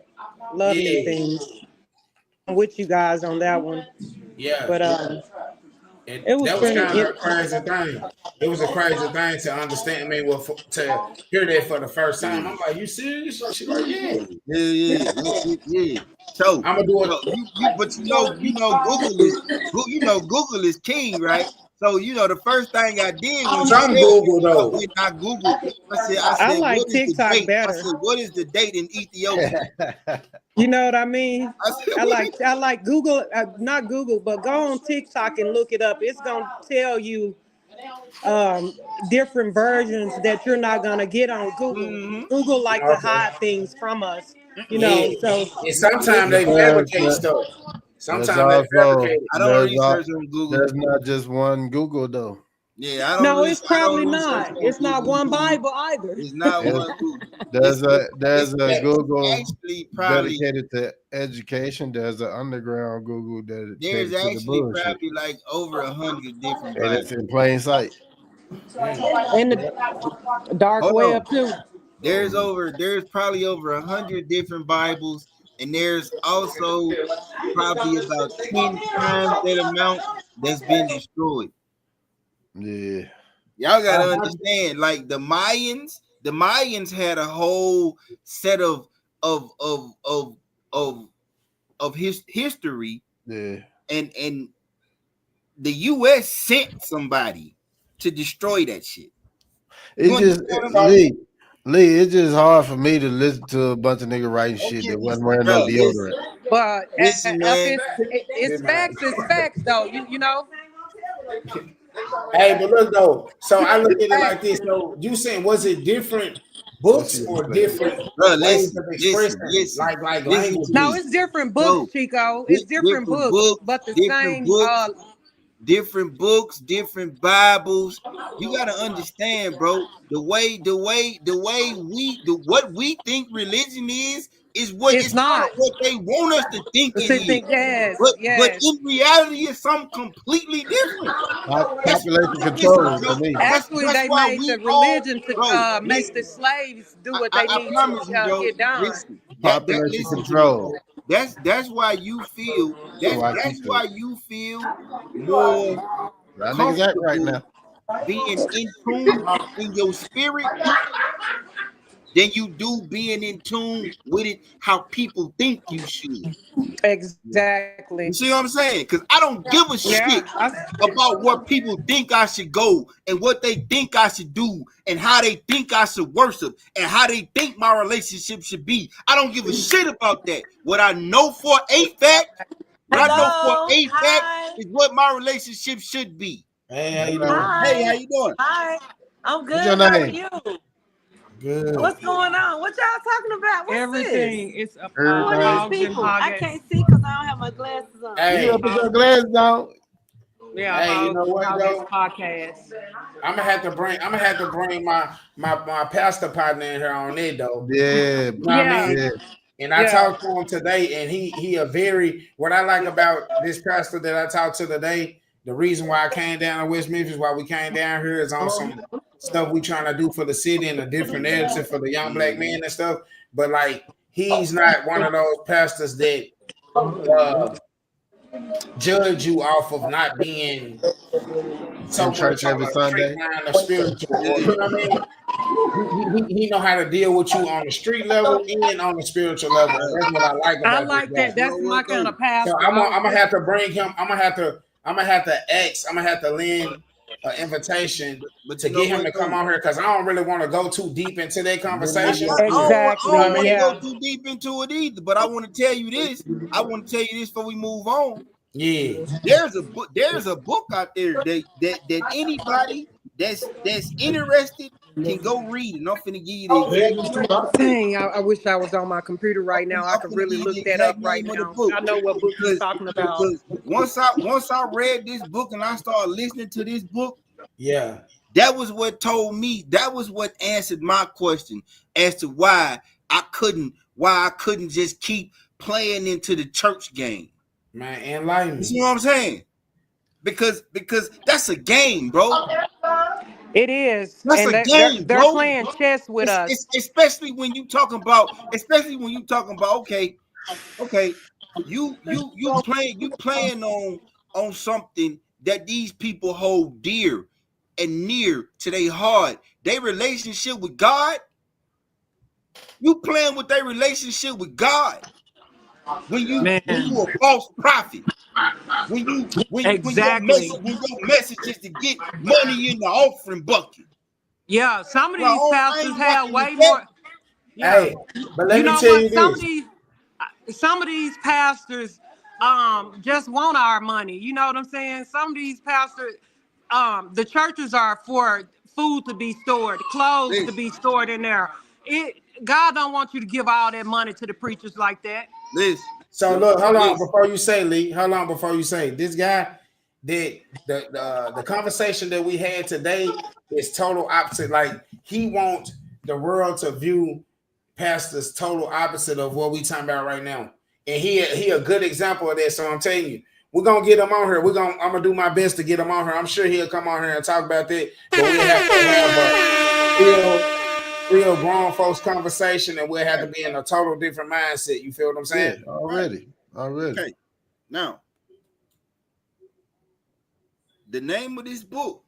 Love new things. I'm with you guys on that one. Yeah. But that was kind of a crazy thing. It was a crazy thing to understand. I mean, to hear that for the first time, I'm like, "You serious?" She's like, "Yeah." So I'm gonna do it. But Google is king, right? So the first thing I did was Google though. I Googled. I said, like what TikTok is the date? better. I said, what is the date in Ethiopia? You know what I mean? I like Google, not Google, but go on TikTok and look it up. It's gonna tell you different versions that you're not gonna get on Google. Mm-hmm. Google like to hide things from us, So and sometimes they fabricate stuff. Sometimes they fabricate. I don't research on Google. There's not just one Google though. Yeah, I don't. No, it's probably not. It's not one Bible either. It's not one Google. There's a Google actually probably dedicated to education. There's an underground Google that there's actually probably like over 100 different. And it's in plain sight. In the dark web too. There's probably over 100 different Bibles, and there's also probably about 10 times that amount that's been destroyed. Yeah, y'all gotta understand. Like the Mayans had a whole set of his history. Yeah, and the U.S. sent somebody to destroy that shit. Lee, it's just hard for me to listen to a bunch of niggas writing shit that wasn't wearing no deodorant. But it's facts. It's facts, though. You know. Hey, but look though. So I look at it like this. So you saying was it different books or different ways of expressing? Like language? No, it's different books, Chico. It's different books, but the same. Different books, different Bibles. You gotta understand, bro. What we think religion is what it's not what they want us to think it is. Yes, but in reality, it's something completely different. Population control for me. Actually, they made the religion to make the slaves do what they need to get done. Population control. That's why you feel that's why you feel more comfortable right now being in tune in your spirit than you do being in tune with it how people think you should. Exactly. You see what I'm saying? Because I don't give a shit about what people think I should go and what they think I should do and how they think I should worship and how they think my relationship should be. I don't give a shit about that. What I know for a fact, is what my relationship should be. Hey, how you doing? Hey, how you doing? Hi, I'm good. What's your How are name? you? Good. What's going on? What y'all talking about? What's Everything. This? It's a Who are these people? I can't see because I don't have my glasses on. Hey, you put your glasses on. Yeah, hey, you know what though? Podcast. I'm gonna have to bring my pastor partner in here on it though. Yeah, You know what I mean? yeah. And I talked to him today, and he a very what I like about this pastor that I talked to today. The reason why I came down to West Memphis, why we came down here, is on some stuff we trying to do for the city and a different narrative for the young black men and stuff. But like, he's not one of those pastors that judge you off of not being so church every Sunday. Spiritual, you know what I mean? He know how to deal with you on the street level and on the spiritual level. That's what I like about I like that. That's my kind of pastor. So I'm gonna have to bring him. I'm gonna have to lend an invitation to get him to come on here because I don't really want to go too deep into that conversation. Exactly. I don't want to go too deep into it either, but I want to tell you this. Before we move on. Yeah, there's a book out there that anybody that's interested can go read, and I'm finna give you the Dang, I wish I was on my computer right now. I could really look that up right now. I know what book you're talking about. Because once I read this book and I started listening to this book, yeah, that was what told me. That was what answered my question as to why I couldn't just keep playing into the church game. Man, enlighten me. You see what I'm saying? Because that's a game, bro. It is. That's and a game, they're bro. playing chess with us. Especially when you talking about, okay, you playing on something that these people hold dear and near to their heart. Their relationship with God. You playing with their relationship with God. When you a false prophet. When your message is to get money in the offering bucket. Yeah, some of these pastors have way more. Yeah. Hey, but let me tell you this. Some of these pastors just want our money. You know what I'm saying? Some of these pastors, the churches are for food to be stored, clothes to be stored in there. God don't want you to give all that money to the preachers like that. Listen. So look, hold on before you say, Lee. Hold on before you say this guy. The conversation that we had today is total opposite. Like he wants the world to view pastors total opposite of what we talking about right now, and he a good example of that. So I'm telling you, we're gonna get him on here. I'm gonna do my best to get him on here. I'm sure he'll come on here and talk about that. But we have to have a real grown folks conversation, and we'll have to be in a total different mindset. You feel what I'm saying? Yeah, already. Okay. Now, the name of this book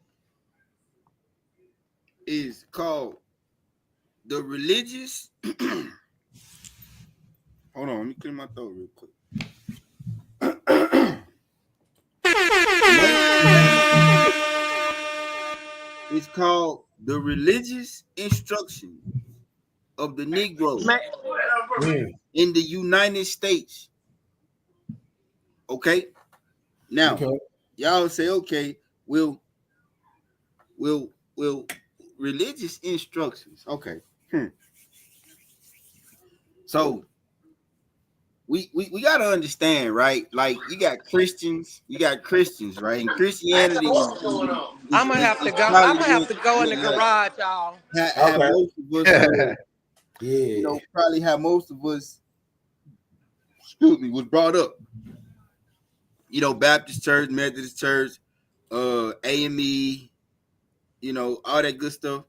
is called The Religious. Hold on, let me clear my throat real quick. It's called The Religious Instruction of the Negro in the United States. Okay. Now, y'all say, okay, we'll religious instructions. Okay. So we gotta understand, right? Like you got Christians, right? And Christianity. I'm gonna have to go in the garage, y'all. Most of us, you know, probably have most of us. Excuse me, was brought up. You know, Baptist church, Methodist church, AME, you know, all that good stuff.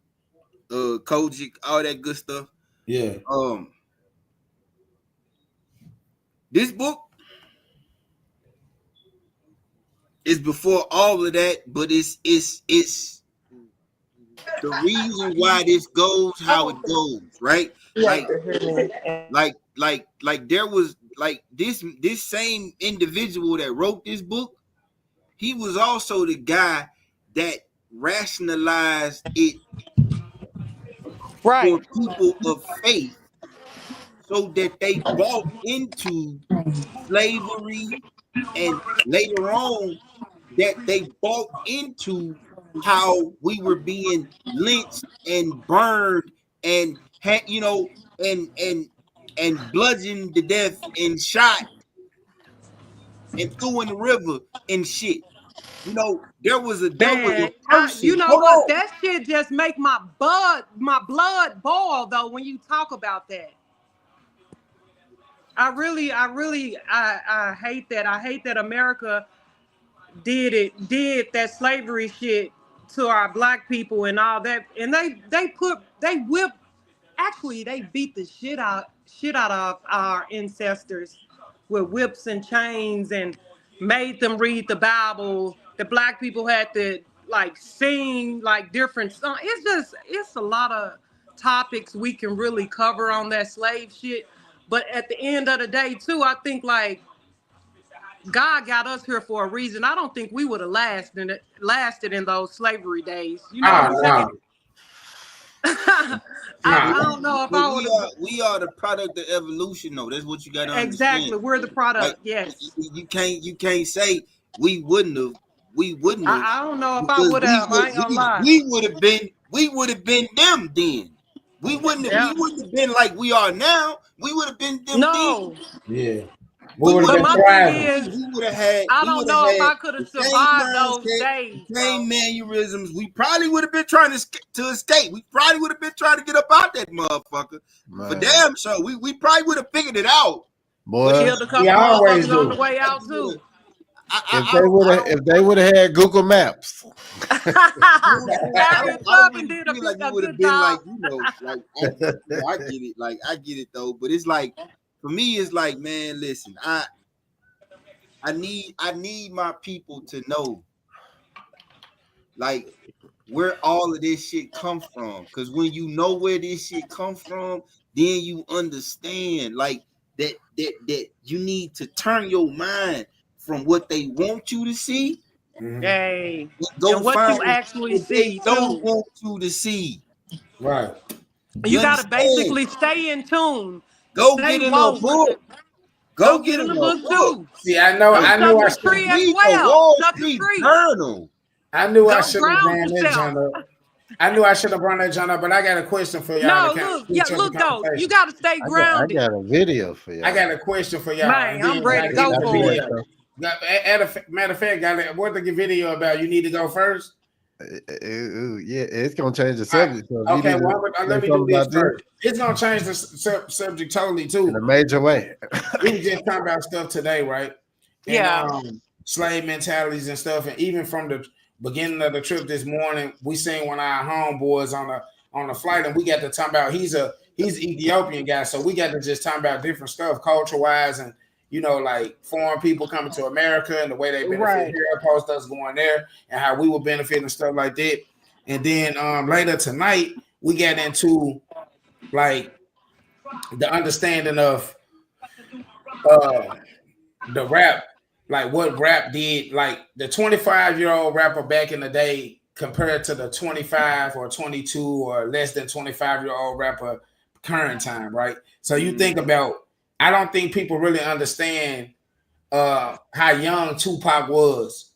H.O.G, all that good stuff. Yeah. This book is before all of that, but it's the reason why this goes how it goes, right? Like there was like this same individual that wrote this book. He was also the guy that rationalized it for people of faith, so that they bought into slavery, and later on that they bought into how we were being lynched and burned and and bludgeoned to death and shot and threw in the river and shit. You know, there was a person. You know what? That shit just make my blood boil though when you talk about that. I hate that. I hate that America did that slavery shit to our black people and all that. And they beat the shit out of our ancestors with whips and chains and made them read the Bible. The black people had to like sing like different songs. It's a lot of topics we can really cover on that slave shit. But at the end of the day, too, I think like God got us here for a reason. I don't think we would have lasted in those slavery days. You know what I'm saying? I don't know if I would have. We are the product of evolution, though. That's what you got to understand. Exactly, we're the product. Like, yes. You can't say we wouldn't have. We wouldn't have. I don't know if I would have. I ain't gonna lie. We would have been we would have been them then. We wouldn't have been like we are now. We would have been them then. Yeah. But my thing is, we would have had. I don't know if I could have survived those days. Same mannerisms. We probably would have been trying to escape. We probably would have been trying to get up out that motherfucker. For damn sure, we probably would have figured it out. Boy, killed a couple motherfuckers on the way out too. If they would have had Google Maps, I get it though, but it's like for me, it's like, man, listen, I need my people to know, like, where all of this shit come from. Because when you know where this shit come from, then you understand, like, that you need to turn your mind from what they want you to see. Hey, go and what find you actually see. Don't want you to see. Right. You gotta basically stay in tune. Go get in a book. Go get in a book too. See, I knew I should read Wall Street Journal. I knew I should have brought that John up. I knew I should have brought that John up, but I got a question for y'all. No, look though, you gotta stay grounded. I got a video for y'all. I got a question for y'all. Man, I'm ready to go for it. Matter of fact, what the video about? You need to go first. Yeah, it's gonna change the subject. So okay, well, let me do this first. It's gonna change the subject totally too, in a major way. We were just talking about stuff today, right? And, yeah, slave mentalities and stuff, and even from the beginning of the trip this morning, we seen one of our homeboys on the flight, and we got to talk about he's an Ethiopian guy, so we got to just talk about different stuff culture wise and. You know, like foreign people coming to America and the way they benefit here, opposed to us going there, and how we will benefit and stuff like that. And then later tonight, we got into like the understanding of the rap, like what rap did, like the 25-year-old rapper back in the day compared to the 25 or 22 or less than 25-year-old rapper current time, right? So you think about. I don't think people really understand how young Tupac was.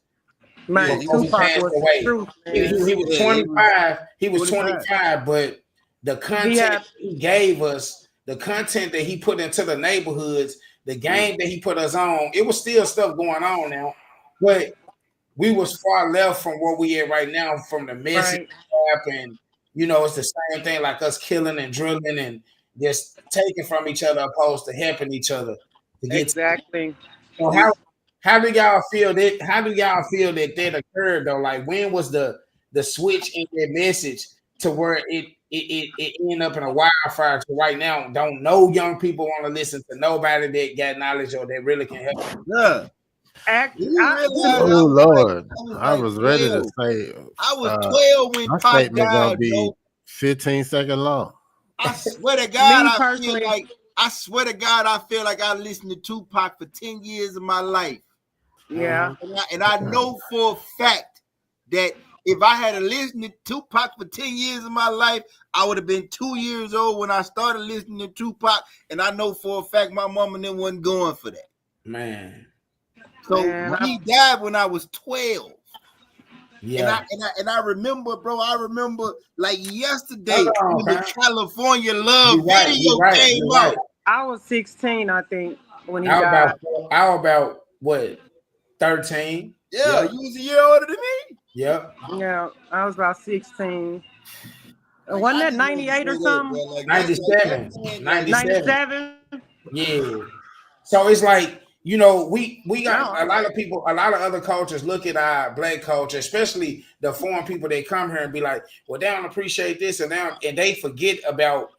Man, Tupac was away. True, he was 25. He was 25, but the content he gave us, the content that he put into the neighborhoods, the game that he put us on, it was still stuff going on now, but we was far left from where we at right now from the message and you know, it's the same thing like us killing and drilling and just taking from each other opposed to helping each other to get exactly. So how do y'all feel that? How do y'all feel that occurred though? Like when was the switch in their message to where it ended up in a wildfire to right now? Don't no young people want to listen to nobody that got knowledge or that really can help them. Yeah. Oh Lord, I was ready to say. I was 12 when my Pac statement died. gonna be 15 seconds long. I swear to God, I feel like I listened to Tupac for 10 years of my life. Yeah. And I know for a fact that if I had listened to Tupac for 10 years of my life, I would have been 2 years old when I started listening to Tupac. And I know for a fact my mom and them wasn't going for that. Man. So he died when I was 12. Yeah. And I remember, bro. I remember like yesterday when the California Love video came out. I was 16, I think, when he died. I was about what 13. Yeah, you was a year older than me. Yep. Yeah, I was about 16. Wasn't that 98 or something? Like 97. 97. Yeah. So it's like. You know, we got a lot of people, a lot of other cultures look at our black culture, especially the foreign people that come here and be like, well, they don't appreciate this and that, and they forget about,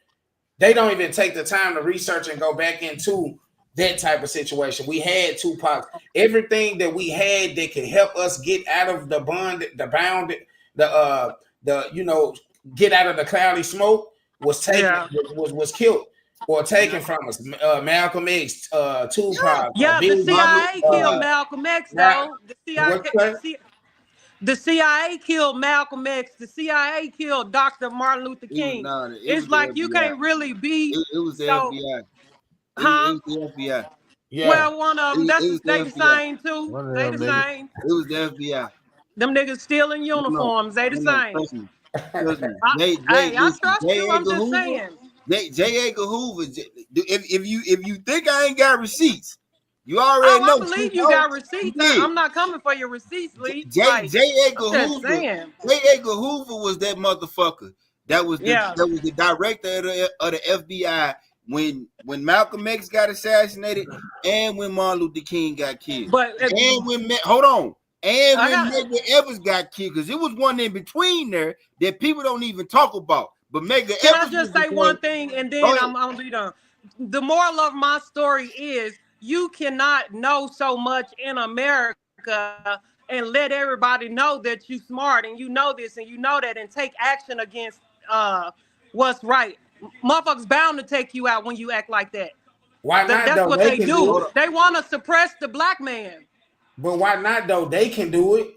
they don't even take the time to research and go back into that type of situation. We had Tupac, everything that we had that could help us get out of the you know, get out of the cloudy smoke was taken, was killed. Or taken from us, Malcolm X, Tupac. Yeah, the CIA killed Malcolm X, though. The CIA killed Malcolm X. The CIA killed Dr. Martin Luther King. It's like you can't really be. It was the FBI. Huh? It was the FBI. Yeah. Well, one of them. They the same too. They the same. It was the FBI. Them niggas still in uniforms. They the same. I trust you. I'm just saying. J. Edgar Hoover. If you think I ain't got receipts, you already know. I believe you got receipts. I'm not coming for your receipts, Lee. J. Edgar Hoover. J. Edgar Hoover was that motherfucker. That was the director of the FBI when Malcolm X got assassinated and when Martin Luther King got killed. And when Medgar Evers got killed, because it was one in between there that people don't even talk about. But Medgar Evers. Can I just say one thing and then I'm gonna be done? The moral of my story is you cannot know so much in America and let everybody know that you smart and you know this and you know that and take action against what's right. Motherfuckers bound to take you out when you act like that. Why not? That's though? what they do. They want to suppress the black man. But why not though? They can do it.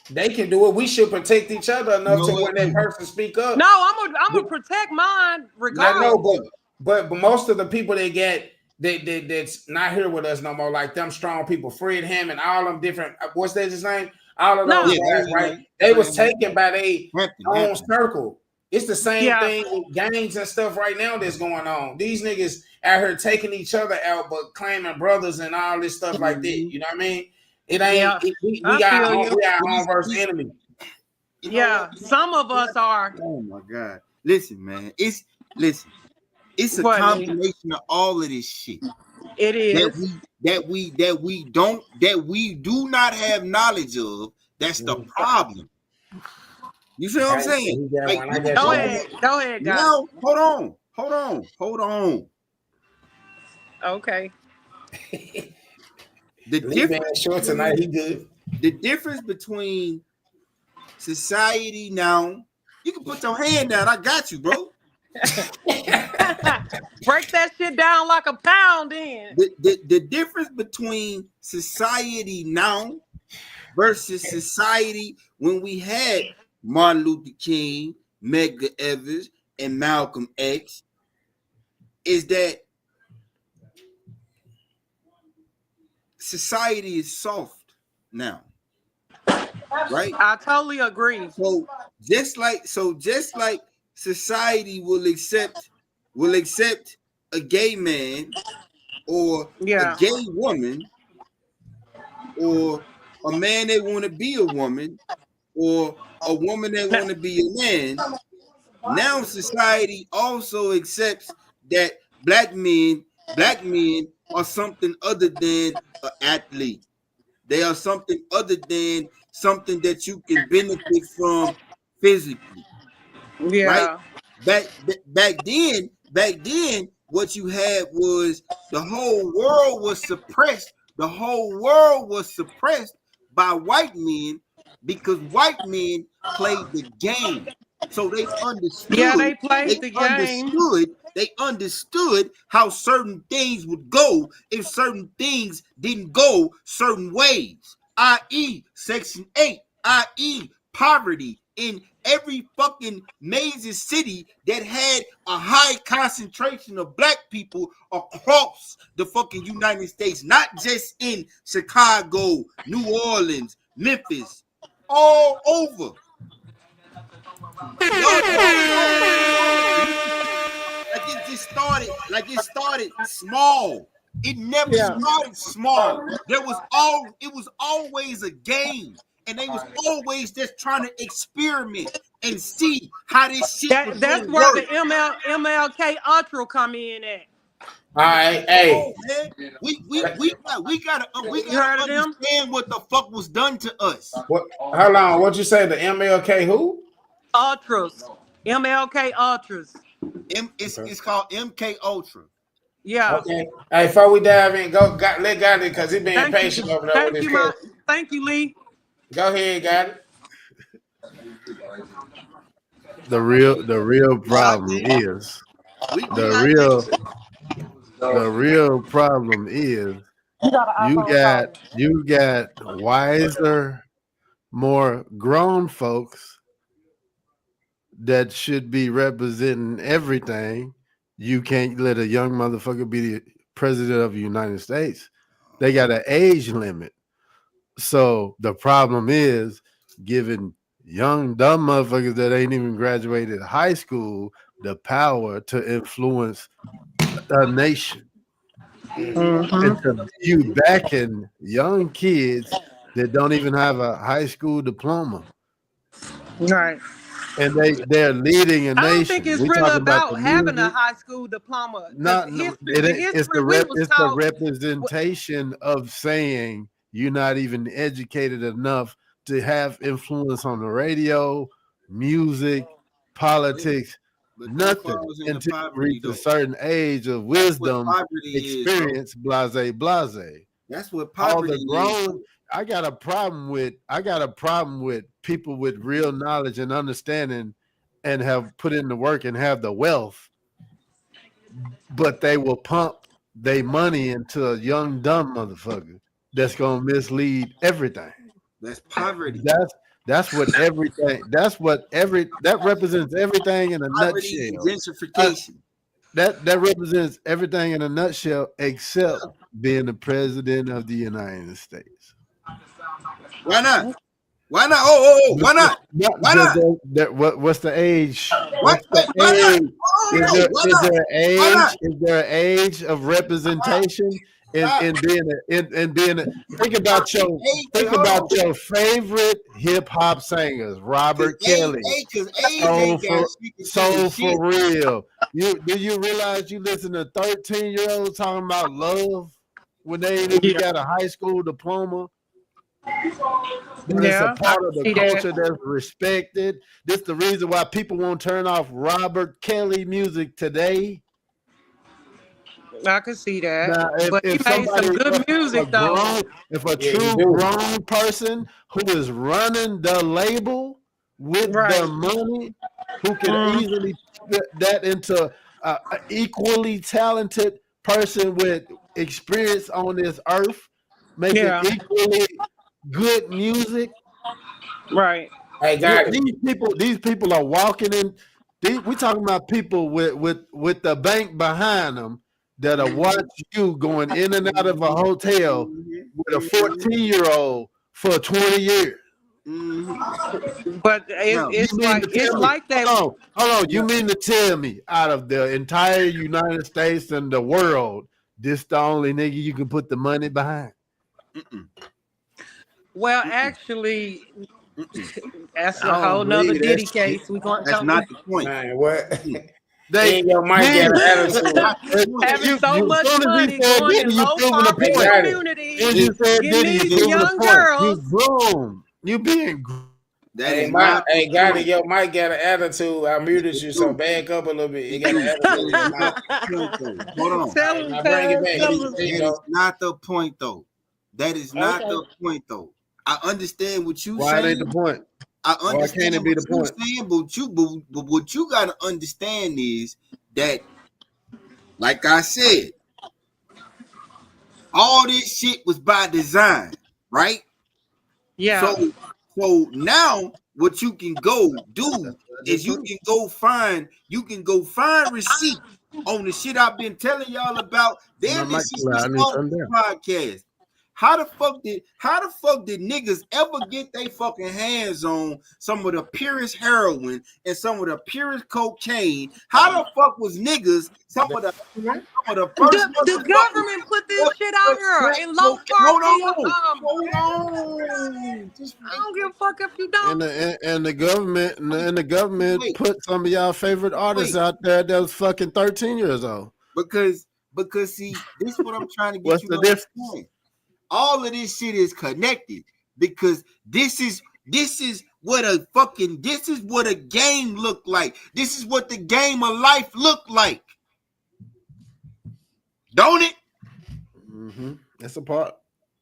They can do it. We should protect each other enough to when that person speak up. No, I'm gonna protect mine regardless. I know, but most of the people that get that's not here with us no more, like them strong people, Fred Hammond, all them different. What's that his name? All of those guys, right? They was taken by their own circle. It's the same thing with gangs and stuff right now that's going on. These niggas out here taking each other out, but claiming brothers and all this stuff like that. You know what I mean? It ain't. We got our own versus enemy. Some of us are. Oh my God! Listen, man. It's a combination of all of this shit. It is that we do not have knowledge of. That's the problem. You see what I'm saying? Go ahead, guys. No, hold on. Okay. The difference between society now, you can put your hand down. I got you, bro. Break that shit down like a pound in. The difference between society now versus society when we had Martin Luther King, Medgar Evers, and Malcolm X is that society is soft now, right? I totally agree. So just like society will accept a gay man or a gay woman or a man that want to be a woman or a woman that want to be a man. Now society also accepts that black men are something other than an athlete. They are something other than something that you can benefit from physically. Yeah. Right? Back then, what you had was the whole world was suppressed. The whole world was suppressed by white men because white men played the game. So they understood. Yeah, they played the game. They understood how certain things would go if certain things didn't go certain ways, i.e. Section 8, i.e. poverty in every fucking major city that had a high concentration of black people across the fucking United States, not just in Chicago, New Orleans, Memphis, all over. It started small. It never started small. It was always a game. And they was always just trying to experiment and see how this shit that's where the MLK Ultra come in at. All right, hey, we gotta understand what the fuck was done to us. What? How long? What you say? The MLK who? Ultras, MLK Ultras. It's called MK Ultra. Yeah. Okay. Hey, before we dive in, let God in because he been patient over there with his Thank you, Lee. Go ahead, got it. The real problem is you got wiser, more grown folks that should be representing everything. You can't let a young motherfucker be the president of the United States. They got an age limit. So the problem is giving young dumb motherfuckers that ain't even graduated high school the power to influence a nation. And to you backing young kids that don't even have a high school diploma. Right. And they're leading a nation. I don't think it's really about having a high school diploma. It's the representation of saying you're not even educated enough to have influence on the radio, music, politics, nothing until you reach a certain age of wisdom, experience, blase. That's what poverty is. I got a problem with people with real knowledge and understanding and have put in the work and have the wealth, but they will pump their money into a young dumb motherfucker that's gonna mislead everything. That's poverty. That represents everything in a poverty, nutshell. Gentrification. That represents everything in a nutshell except being the president of the United States. Why not? Why not? Oh, why not? Why not? What's the age? What's the age? Is there an age of representation in being a think about your favorite hip hop singers, Robert Kelly, Soul for Real. Do you realize you listen to 13-year-olds talking about love when they ain't even got a high school diploma? But it's a part of the culture that's respected. This is the reason why people won't turn off Robert Kelly music today. I can see that. Now, but he made some good music, though. If a true grown person who is running the label with the money, who can easily put that into an equally talented person with experience on this earth, making equally good music, right? Hey, guys, these people are walking in. We talking about people with the bank behind them that'll watch you going in and out of a hotel with a 14-year-old for 20 years. But it's like that. Hold on. You mean to tell me out of the entire United States and the world, this the only nigga you can put the money behind? Well, actually, that's a whole nother Diddy case. That's not the point. Man, what? Your mic got an attitude. Having so much money going in low-poverty communities, getting these young girls. You being Hey, Gotti, your mic got an attitude. I muted you, so back up a little bit. You got an attitude. Hold on. Bring it back. That is not the point, though. That is not the point, though. I understand what you saying. Why ain't the point? I understand what you're saying, but what you got to understand is that, like I said, all this shit was by design, right? Yeah. So now what you can go do is you can go find receipts on the shit I've been telling y'all about. Damn, this is the podcast. How the fuck did niggas ever get their fucking hands on some of the purest heroin and some of the purest cocaine? How the fuck was niggas some of the first the government put this shit out here in low poverty? Hold on. I don't give a fuck if you don't. And the government put some of y'all favorite artists out there that was fucking 13 years old. Because see, this is what I'm trying to get What's you the to difference? understand. All of this shit is connected because this is what a game look like. This is what the game of life look like. Don't it? Mm-hmm. It's a part.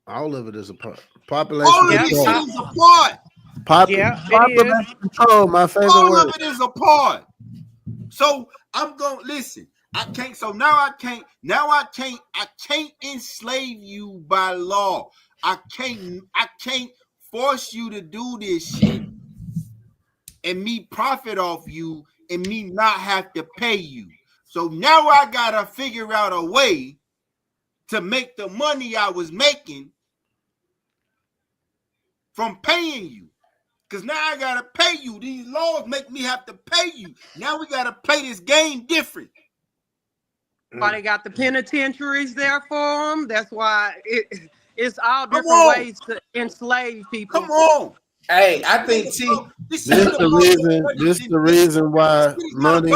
All of it is a part. Population all of this shit is a part. Population control, my favorite all word. of it is a part. So I'm gonna listen. I can't enslave you by law. I can't force you to do this shit and me profit off you and me not have to pay you. So now I gotta figure out a way to make the money I was making from paying you. Because now I got to pay you. These laws make me have to pay you. Now we got to play this game different. Why they got the penitentiaries there for them. That's why it's all different ways to enslave people. Come on. Hey, I think this the reason why money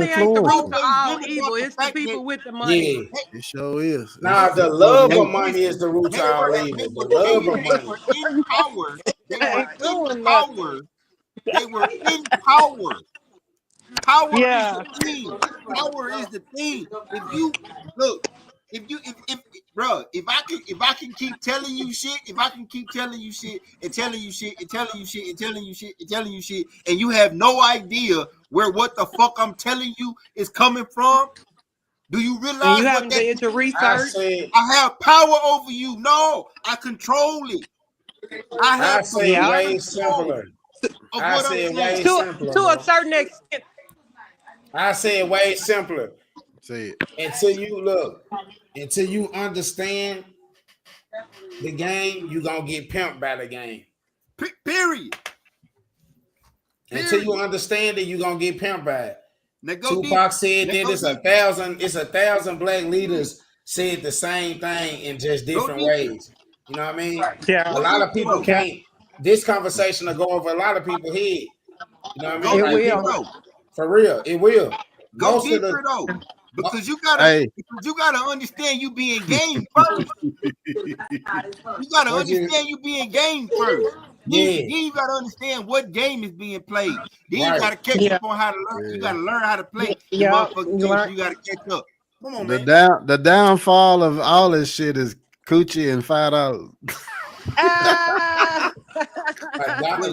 ain't the root to all evil. It's the people with the money. Yeah. It sure is. Nah, the love of money is the root to all evil. The love of money. In power. They were in power. Power is the thing. Power is the thing. If you look, if I can keep telling you shit, and telling you shit, and you have no idea where what the fuck I'm telling you is coming from, do you realize and you haven't did your research? I have power over you. No, I control it. I say way simpler. I say way simpler. To a certain extent. I say it way simpler. Say it. Until you understand the game, you gonna get pimped by the game. Period. Until you understand it, you gonna get pimped by it. Tupac said that it's a thousand black leaders said the same thing in just different ways. You know what I mean? Yeah. A lot of people can't. This conversation will go over a lot of people's head. You know what I mean? It will. For real, it will. Go deeper though, because you gotta understand you being game first. You gotta understand you being game first. Then you gotta understand what game is being played. Then you gotta catch up on how to learn. You gotta learn how to play. You gotta catch up. Come on, man. The downfall of all this shit is coochie and $5.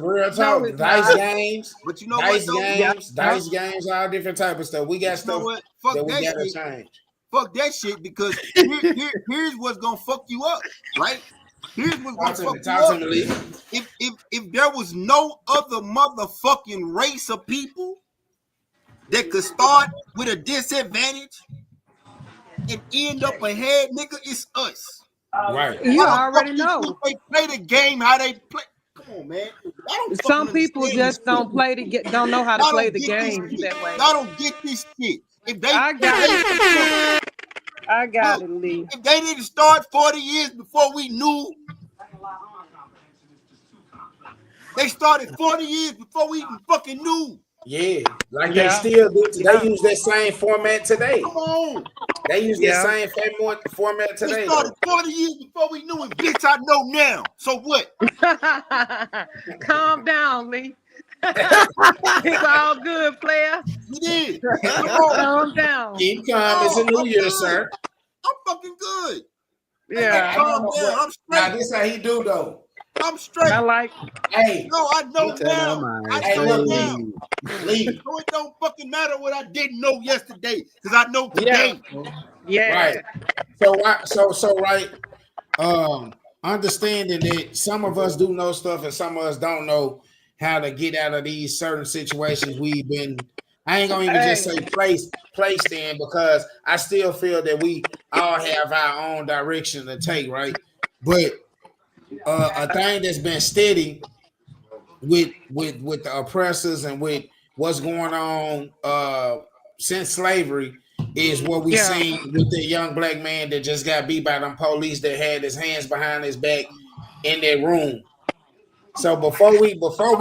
Real talk, dice games, but you know dice games, all different type of stuff. We got stuff that we gotta change. Fuck that shit, because here's what's gonna fuck you up, right? Here's what's gonna fuck you up. If there was no other motherfucking race of people that could start with a disadvantage and end up ahead, nigga, it's us. Right. You already know. They play the game how they play. Come on, man. Some people just don't know how to play the game that way. Y'all don't get this shit. I got it, Lee. If they didn't start 40 years before we knew, they started 40 years before we even fucking knew. Yeah, like they still do. They use that same format today. Come on. They use that same format today. They started 40 years before we knew it. Bitch, I know now. So what? Calm down, Lee. It's all good, player. It is. Calm down. Keep calm. It's a new year, sir. I'm fucking good. Yeah. Calm down. I'm straight. Now, this how he do, though. I'm straight. I like. Hey. No, I know now. I know now. Leave. So it don't fucking matter what I didn't know yesterday, because I know today. Yeah. Right. So right. Understanding that some of us do know stuff and some of us don't know how to get out of these certain situations we've been. I ain't gonna even just say placed in, because I still feel that we all have our own direction to take, right? But a thing that's been steady with the oppressors and with what's going on since slavery is what we seen with the young black man that just got beat by them police that had his hands behind his back in that room. So before we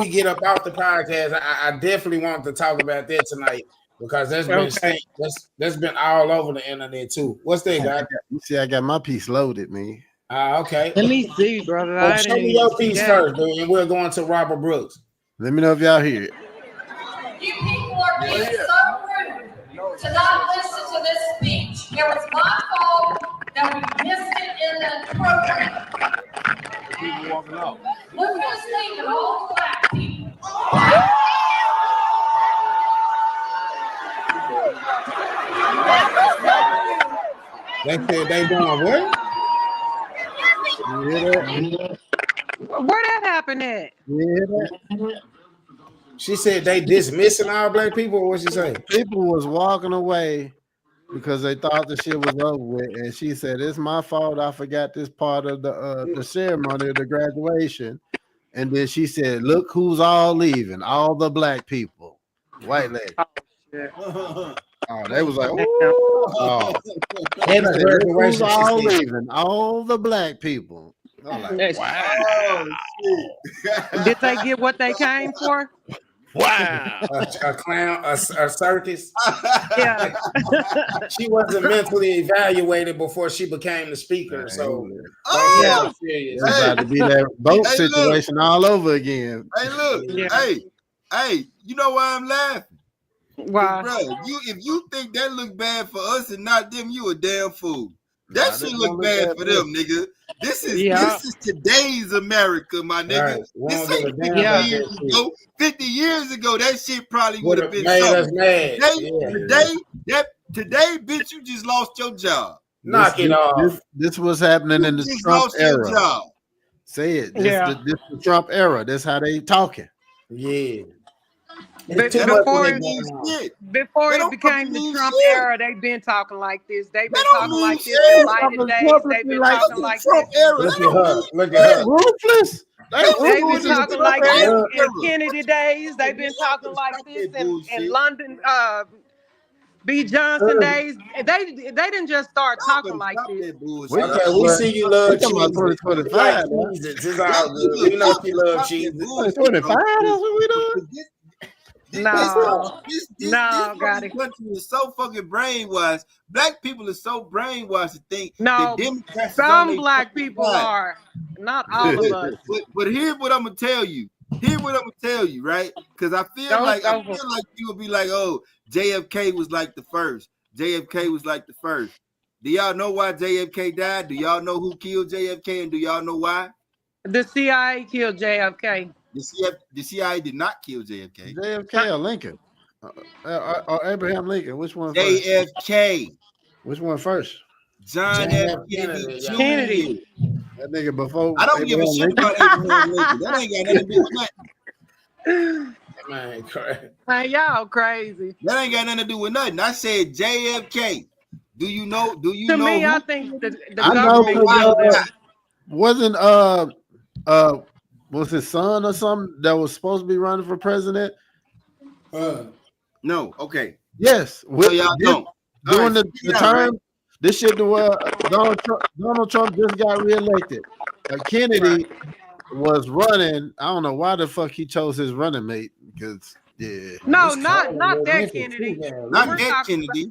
get up out the podcast, I definitely want to talk about that tonight, because that's been all over the internet too. What's that, guy? You see, I got my piece loaded, man. Okay. Let me see, brother. Show me your piece first, dude, and we're going to Robert Brooks. Let me know if y'all hear it. You people are being so rude to not listen to this speech. It was my fault that we missed it in the program. People walking off. Look at this thing of all the black people. They said they going what? Where that happened at? She said they dismissing all black people. What she say? People was walking away because they thought the shit was over with, and she said, "It's my fault. I forgot this part of the ceremony of the graduation." And then she said, "Look who's all leaving, all the black people, white lady." Oh, they was like, "Ooh." Oh. Said, who's all leaving, all the black people. I'm like, wow. Did they get what they came for? Wow. A clown, a circus. Yeah. She wasn't mentally evaluated before she became the speaker. So it's about to be that boat situation all over again. Hey, look, hey, you know why I'm laughing? Why? Bro, if you think that look bad for us and not them, you a damn fool. That should look bad for them, nigga. This is today's America, my nigga. Right. This ain't 50 years ago. 50 years ago, that shit probably would have been made us mad. Today, bitch, you just lost your job. Knock it off. This was happening in the Trump era. Say it. This the Trump era. That's how they talking. Yeah. Before it became the Trump era, they've been talking like this. They've been talking like this in Biden days. They've been talking like this. Look at her. Ruthless. They've been talking like this in Kennedy days. They've been talking like this in London, B. Johnson days. They didn't just start talking like this. Okay, we see you love cheese. 2025. It's all good. We know you love cheese. 2025. That's what we doing. This country is so fucking brainwashed. Black people are so brainwashed to think that Democrats some black people are, not all of us. But here's what I'm gonna tell you. Right? Because I feel like you would be like, oh, JFK was like the first. Do y'all know why JFK died? Do y'all know who killed JFK, and do y'all know why? The CIA killed JFK. The CIA did not kill JFK. JFK or Lincoln? Or Abraham Lincoln? Which one first? JFK. Which one first? John F. Kennedy. That nigga before. I don't give a shit about Abraham Lincoln. That ain't got nothing to do with nothing. Man, crazy. Man, y'all crazy. That ain't got nothing to do with nothing. I said JFK. Do you know? To me, I think the government wasn't was his son or something that was supposed to be running for president? No. Okay. Yes. Well, y'all don't. During the term, this shit Donald Trump just got reelected. Kennedy was running. I don't know why the fuck he chose his running mate because not that Kennedy. Not that Kennedy.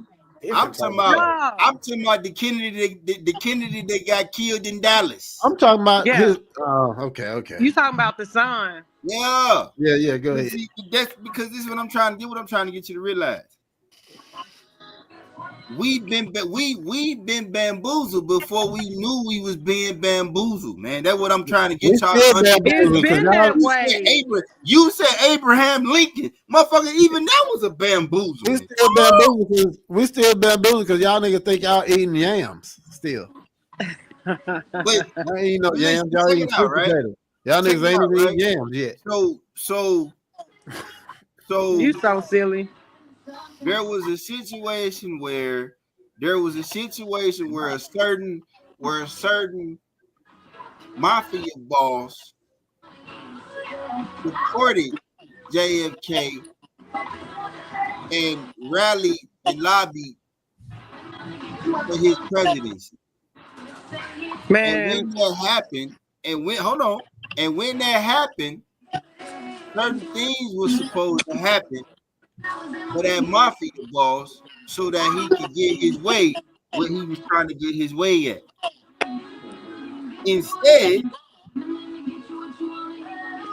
I'm talking about the Kennedy that got killed in Dallas. I'm talking about his. Oh, okay. You talking about the son? Yeah. Go ahead. See, that's because this is what I'm trying to get. What I'm trying to get you to realize. We've been bamboozled before we knew we was being bamboozled, man. That's what I'm trying to get y'all to understand. It's been that way. You said Abraham Lincoln, motherfucker. Even that was a bamboozle. We still bamboozled because y'all niggas think y'all eating yams still. Wait, I ain't no yams. Y'all eating sweet potato. Y'all niggas ain't even eating yams yet. So you so silly. There was a situation where a certain mafia boss supported JFK and rallied and lobbied for his presidency. Man, and when that happened, certain things were supposed to happen for that mafia boss so that he could get his way where he was trying to get his way at. Instead,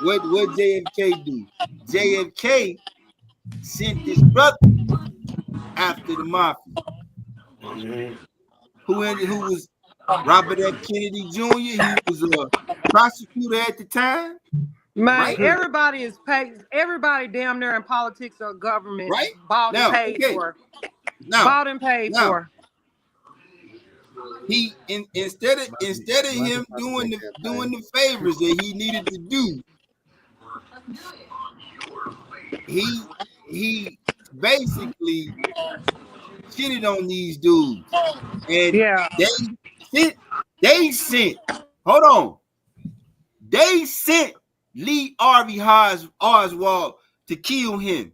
what JFK do? JFK sent his brother after the mafia, who was Robert F. Kennedy Jr. He was a prosecutor at the time. Man, right? Everybody is paid. Everybody damn near in politics or government, right? Bought and paid for. Bought and paid for. He instead of him doing the favors that he needed to do, he basically shitted on these dudes, and they sent. Hold on, they sent Lee Harvey Oswald to kill him.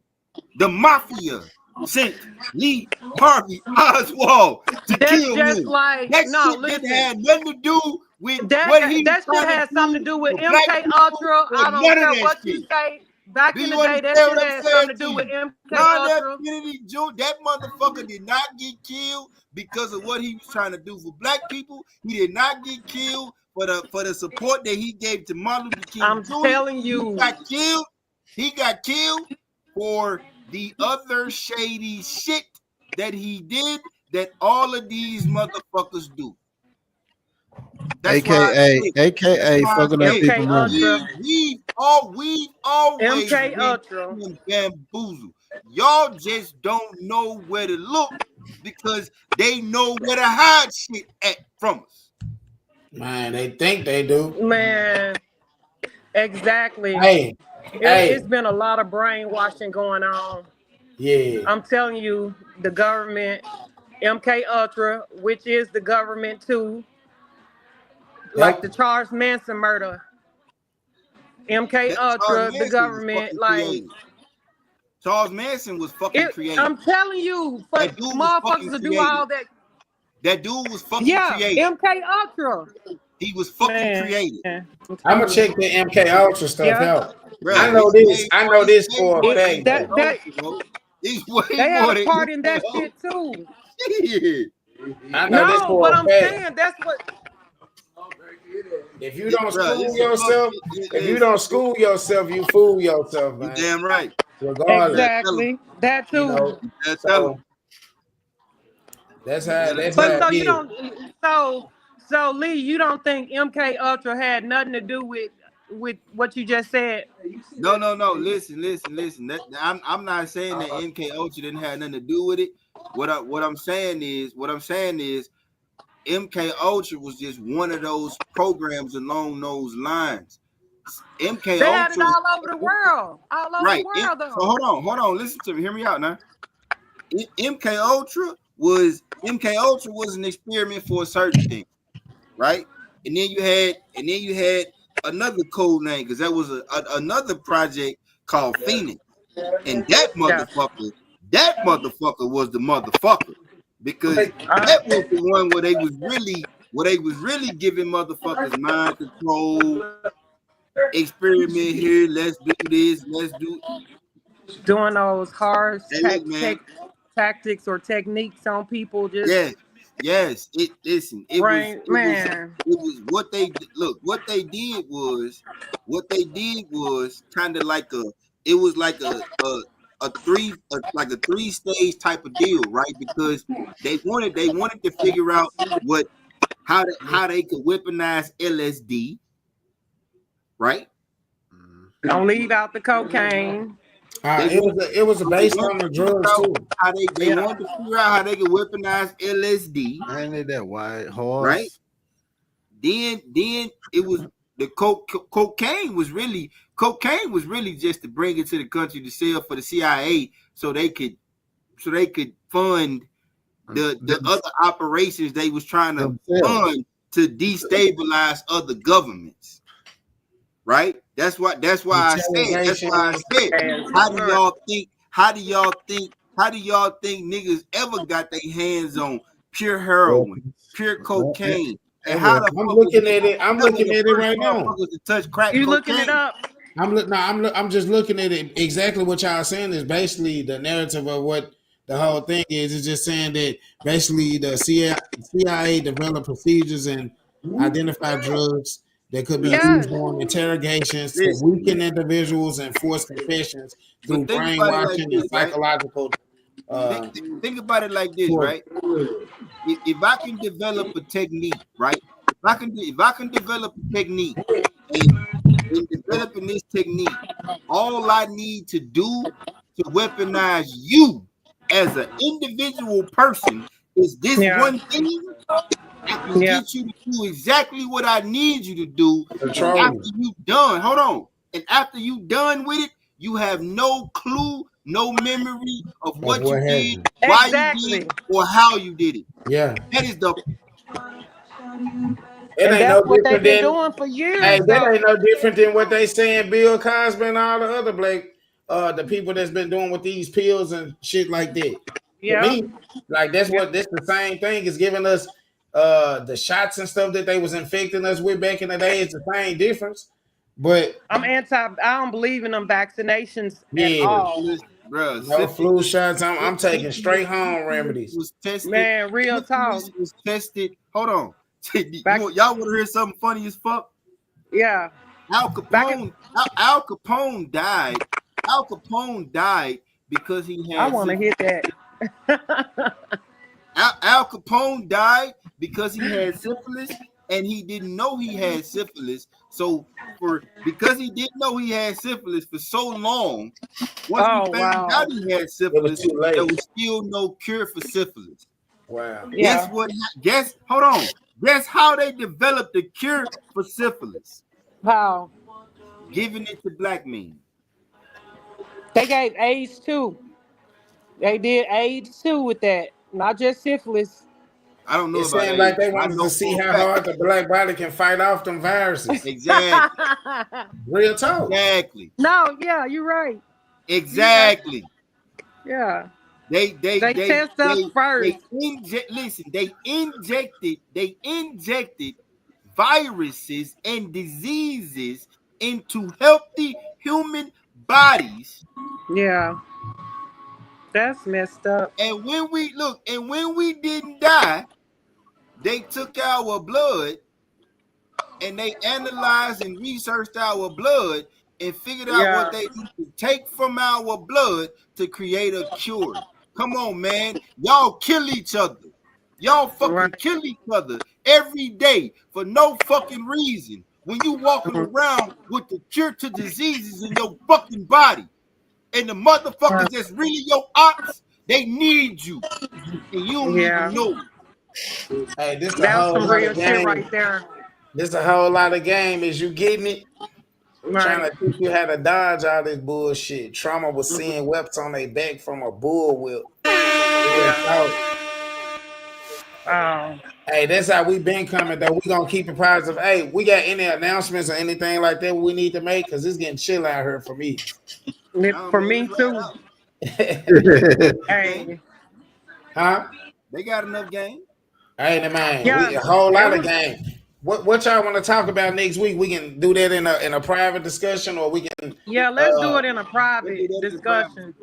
The mafia sent Lee Harvey Oswald to kill him. That shit had nothing to do with what he that shit had something to do with MK Ultra. I don't care what you say. Back in the day, that shit had something to do with MK Ultra. That motherfucker did not get killed because of what he was trying to do for black people. He did not get killed for the support that he gave to Martin Luther King. I'm telling you, he got killed for the other shady shit that he did that all of these motherfuckers do. That's AKA fucking up people money. We've always MK Ultra been bamboozled. Y'all just don't know where to look because they know where to hide shit from us. Man, they think they do. Man, exactly. It's been a lot of brainwashing going on. Yeah. I'm telling you, the government, MK Ultra, which is the government too, like the Charles Manson murder. MK Ultra, the government, like Charles Manson was fucking created. I'm telling you, but motherfuckers to do all that. That dude was fucking created. MK Ultra. He was fucking created. I'm gonna check the MK Ultra stuff out. Bro, I know this for a fact. They had a part in that shit too. I know this for but a I'm fact. saying that's what. If you don't school yourself, you fool yourself, man. You damn right. Regardless. Exactly. That too. You know, that's how. So Lee, you don't think MK Ultra had nothing to do with what you just said? No. Listen. I'm not saying that MK Ultra didn't have nothing to do with it. What I'm saying is MK Ultra was just one of those programs along those lines. MK they Ultra had it all over the world. All over the world, though. So hold on. Listen to me. Hear me out now. MK Ultra was an experiment for a certain thing, right? And then you had another code name because that was another project called Phoenix, and that motherfucker was the motherfucker because that was the one where they was really giving motherfuckers mind control. Experiment here. Let's do this. Let's do doing those hard tactics or techniques on people. Just yes. It was what they look. What they did was kind of like a three-stage type of deal, right? Because they wanted to figure out how they could weaponize LSD. Right. Don't leave out the cocaine. It was based on the drugs too. How they wanted to figure out how they could weaponize LSD. I need that white horse. Right. Then it was the cocaine was really just to bring it to the country to sell for the CIA so they could fund the other operations they was trying to fund to destabilize other governments. Right? That's why I said. How do y'all think niggas ever got their hands on pure heroin, pure cocaine? And how I'm looking at it right now. To touch crack you cocaine? Looking it up? I'm just looking at it. Exactly what y'all saying is basically the narrative of what the whole thing is. It's just saying that basically the CIA developed procedures and identify drugs that could be used on interrogations to weaken individuals and force confessions through brainwashing and psychological. Think about it like this, right? If I can develop a technique, right? If I can develop a technique, and in developing this technique, all I need to do to weaponize you as an individual person is this one thing. I can get you to do exactly what I need you to do. After you done, hold on. And after you done with it, you have no clue no memory of what you happened. did, why you did it, or how you did it. Yeah. That is the. It and ain't that's no what they've different been than. doing for years. Hey, that though. ain't no different than what they saying Bill Cosby and all the other the people that's been doing with these pills and shit like that. Yeah. To me, like that's the same thing is giving us the shots and stuff that they was infecting us with back in the day. It's the same difference. But I don't believe in them vaccinations at all. Bro, no flu shots. I'm taking straight home remedies. Was tested. Man, real talk. Was tested. Hold on. Y'all want to hear something funny as fuck? Yeah. Al Capone died. Al Capone died because he had. I want to hit that. Al Capone died because he had syphilis and he didn't know he had syphilis. So because he didn't know he had syphilis for so long, once he found out he had syphilis, there was still no cure for syphilis. Wow. Yeah. Hold on. Guess how they developed the cure for syphilis? How? Giving it to black men. They gave AIDS too. They did AIDS too with that. Not just syphilis. I don't know it about seemed AIDS. like they wanted to see how hard the black body can fight off them viruses. Exactly. Real talk. Exactly. No, yeah, you're right. Exactly. Yeah. They test us first. They injected viruses and diseases into healthy human bodies. Yeah. That's messed up. And when we didn't die, they took our blood and they analyzed and researched our blood and figured out what they need to take from our blood to create a cure. Come on, man. Y'all kill each other. Y'all fucking kill each other every day for no fucking reason. When you walking around with the cure to diseases in your fucking body. And the motherfuckers that's really your ops, they need you. And you don't even know it. Hey, this that a whole was some real game. shit right there. This a whole lot of game. Is you getting it? Trying to teach you how to dodge all this bullshit. Trauma was seeing whelps on their back from a bullwhip. Hey, that's how we been coming though. We gonna keep it positive. Hey, we got any announcements or anything like that we need to make? Cause it's getting chill out here for me. For me too. Hey. Huh? They got enough game. Hey, man, a whole lot of game. What y'all want to talk about next week? We can do that in a private discussion, or we can. Yeah, let's do it in a private discussion.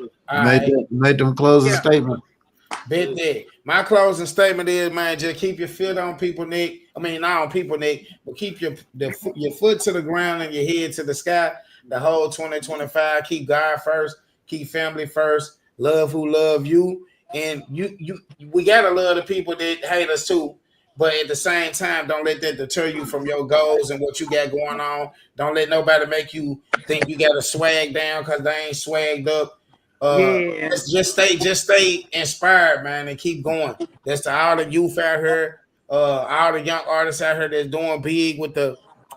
Make them closing statement. Bet that. My closing statement is, man, just keep your foot on people neck. I mean, not on people neck, but keep your foot to the ground and your head to the sky. The whole 2025. Keep God first. Keep family first. Love who love you. And we gotta love the people that hate us too. But at the same time, don't let that deter you from your goals and what you got going on. Don't let nobody make you think you got to swag down because they ain't swagged up. Just stay inspired, man, and keep going. That's to all the youth out here, all the young artists out here that's doing big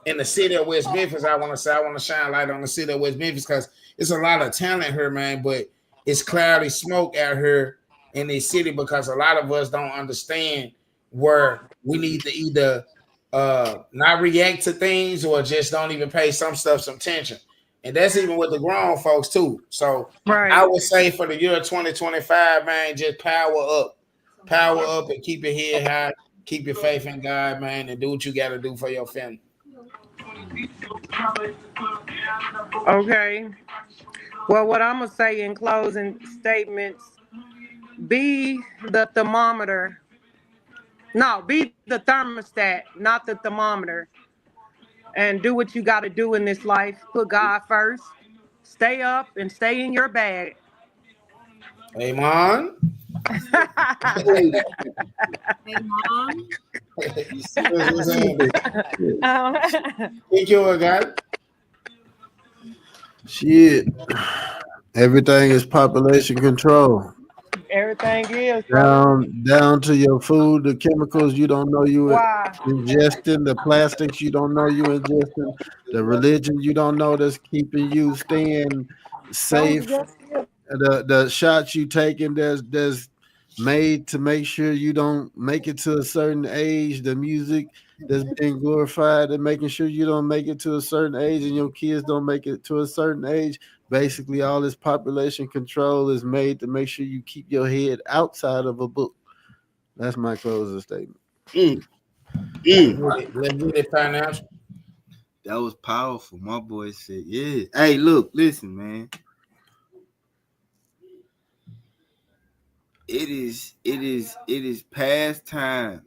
in the city of West Memphis. I want to shine light on the city of West Memphis because it's a lot of talent here, man. But it's cloudy smoke out here in this city because a lot of us don't understand where we need to either not react to things or just don't even pay some stuff some attention. And that's even with the grown folks too. So I would say for the year 2025, man, just power up and keep your head high, keep your faith in God, man, and do what you got to do for your family. Okay. Well, what I'm going to say in closing statements, be the thermometer. No, be the thermostat, not the thermometer. And do what you got to do in this life. Put God first. Stay up and stay in your bag. Amen. Hey, Mom. Thank you, God. Shit. Everything is population control. Everything is down to your food, the chemicals you don't know you ingesting, the plastics you don't know you ingesting, the religion you don't know that's keeping you staying safe. the shots you taking, there's made to make sure you don't make it to a certain age. The music that's being glorified and making sure you don't make it to a certain age and your kids don't make it to a certain age. Basically, all this population control is made to make sure you keep your head outside of a book. That's my closing statement. Let's get it financial. That was powerful. My boy said, yeah. Hey, look, listen, man. It is past time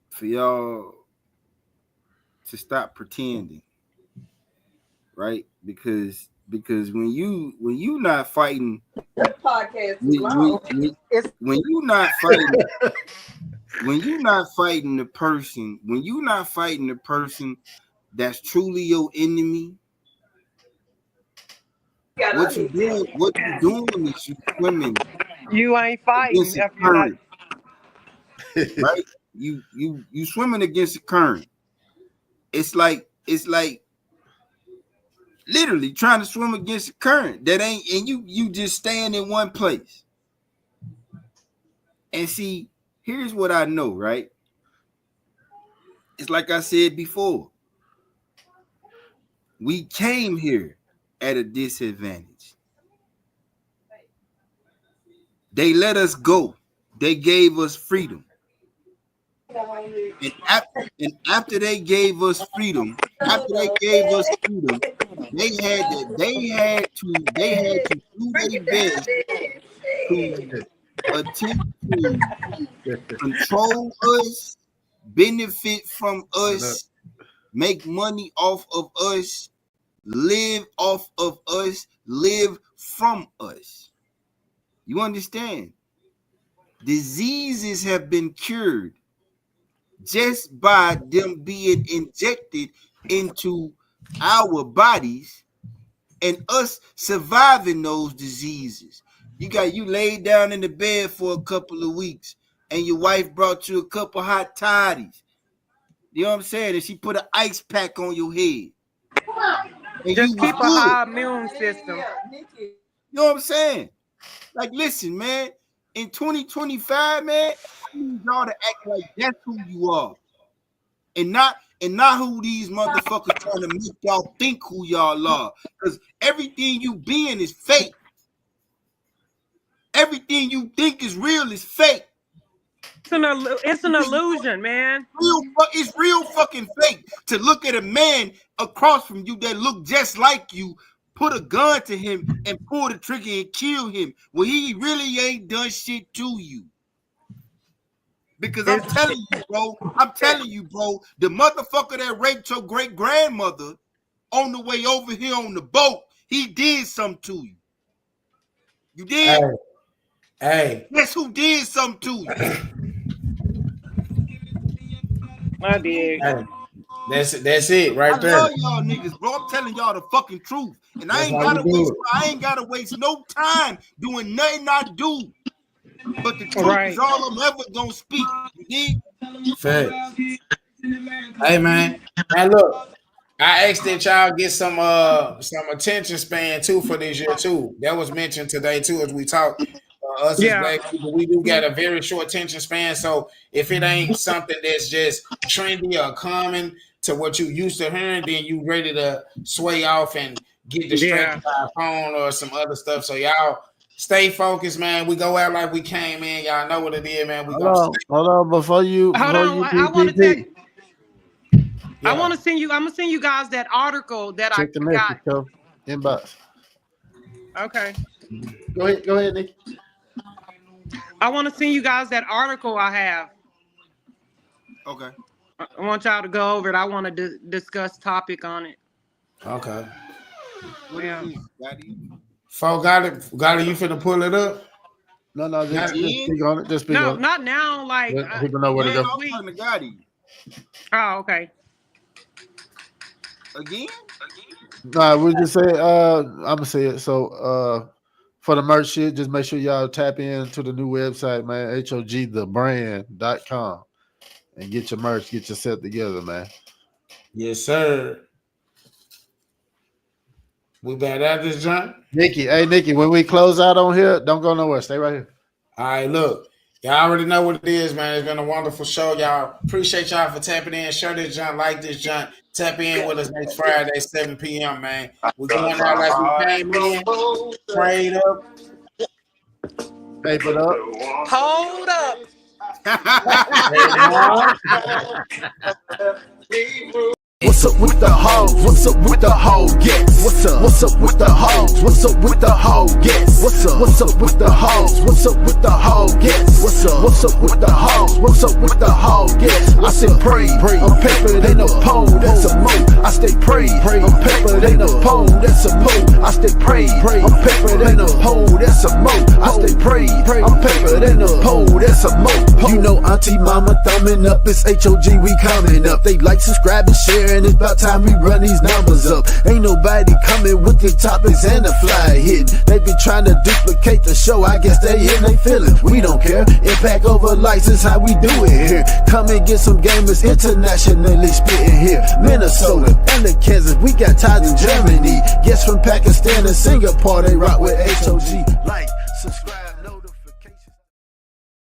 for y'all to stop pretending, right? Because when you not fighting, Podcast when you not fighting, when you're not fighting the person that's truly your enemy. What you doing is you swimming. You ain't fighting if you're not. Right? You swimming against the current. It's like literally trying to swim against the current. That ain't, and you just stand in one place. And see, here's what I know, right? It's like I said before. We came here at a disadvantage. They let us go. They gave us freedom. And after they gave us freedom, they had to do their best to attempt to control us, benefit from us, make money off of us, live off of us, live from us. You understand? Diseases have been cured just by them being injected into our bodies and us surviving those diseases. You laid down in the bed for a couple of weeks and your wife brought you a couple hot toddies. You know what I'm saying? And she put an ice pack on your head. And just keep a high immune system. You know what I'm saying? Like, listen, man, in 2025, man, I need y'all to act like that's who you are. And not who these motherfuckers trying to make y'all think who y'all are. Because everything you being is fake. Everything you think is real is fake. It's an illusion, man. It's real fucking fake to look at a man across from you that look just like you, put a gun to him and pull the trigger and kill him when he really ain't done shit to you. Because I'm telling you, bro, the motherfucker that raped your great grandmother on the way over here on the boat, he did something to you. You did? Hey. Guess who did something to you? I did. Hey. That's it right there. I love y'all niggas, bro. I'm telling y'all the fucking truth. And I ain't gotta waste no time doing nothing I do. But the truth is all I'm ever gonna speak. You dig? Facts. Hey man. Now look, I asked that y'all get some attention span too for this year too. That was mentioned today too as we talk. Us as black people, we do got a very short attention span. So if it ain't something that's just trendy or common to what you used to hearing, then you ready to sway off and get distracted by a phone or some other stuff. So y'all stay focused, man. We go out like we came in. Y'all know what it is, man. We hold on before you. I want to I'm gonna send you guys that article that check I got. Inbox. Okay. Go ahead, Nick. I want to send you guys that article I have. Okay. I want y'all to go over it. I want to discuss topic on it. Okay. Yeah. Folk got it. You finna pull it up? No, just speak on it. Just speak on it. Not now. Like people know where to go. Oh, okay. Again? Nah, we just say I'm gonna say it. So for the merch shit, just make sure y'all tap into the new website, man, HOGthebrand.com, and get your merch, get your set together, man. Yes, sir. We bad at this junk. Nikki, when we close out on here, don't go nowhere. Stay right here. All right, look. Y'all already know what it is, man. It's been a wonderful show. Y'all appreciate y'all for tapping in. Share this junk, like this junk. Tap in with us next Friday, 7 p.m., man. We're going out like we came in. Prayed up. Papered up. Hold up. What's up with the hogs? What's up with the Hogettes? What's up with the hogs? What's up with the Hogettes? What's up with the hogs? What's up with the Hogettes? What's up with the hogs? What's up with the Hogettes? I said pray, on paper they no pole, that's a mo. I stay pray, on paper they no pole, that's a mo. I stay pray, on paper they no pole, that's a mo. I stay pray, on paper they no pole, that's a mo. You know Auntie Mama thumbing up, it's H.O.G we coming up. They like, subscribe, and share. And it's about time we run these numbers up. Ain't nobody coming with the topics and the fly hit. They be trying to duplicate the show. I guess they in they feeling. We don't care. Impact over license, how we do it here. Come and get some gamers internationally spitting here. Minnesota and the Kansas, we got ties in Germany. Guests from Pakistan and Singapore, they rock with H.O.G. Like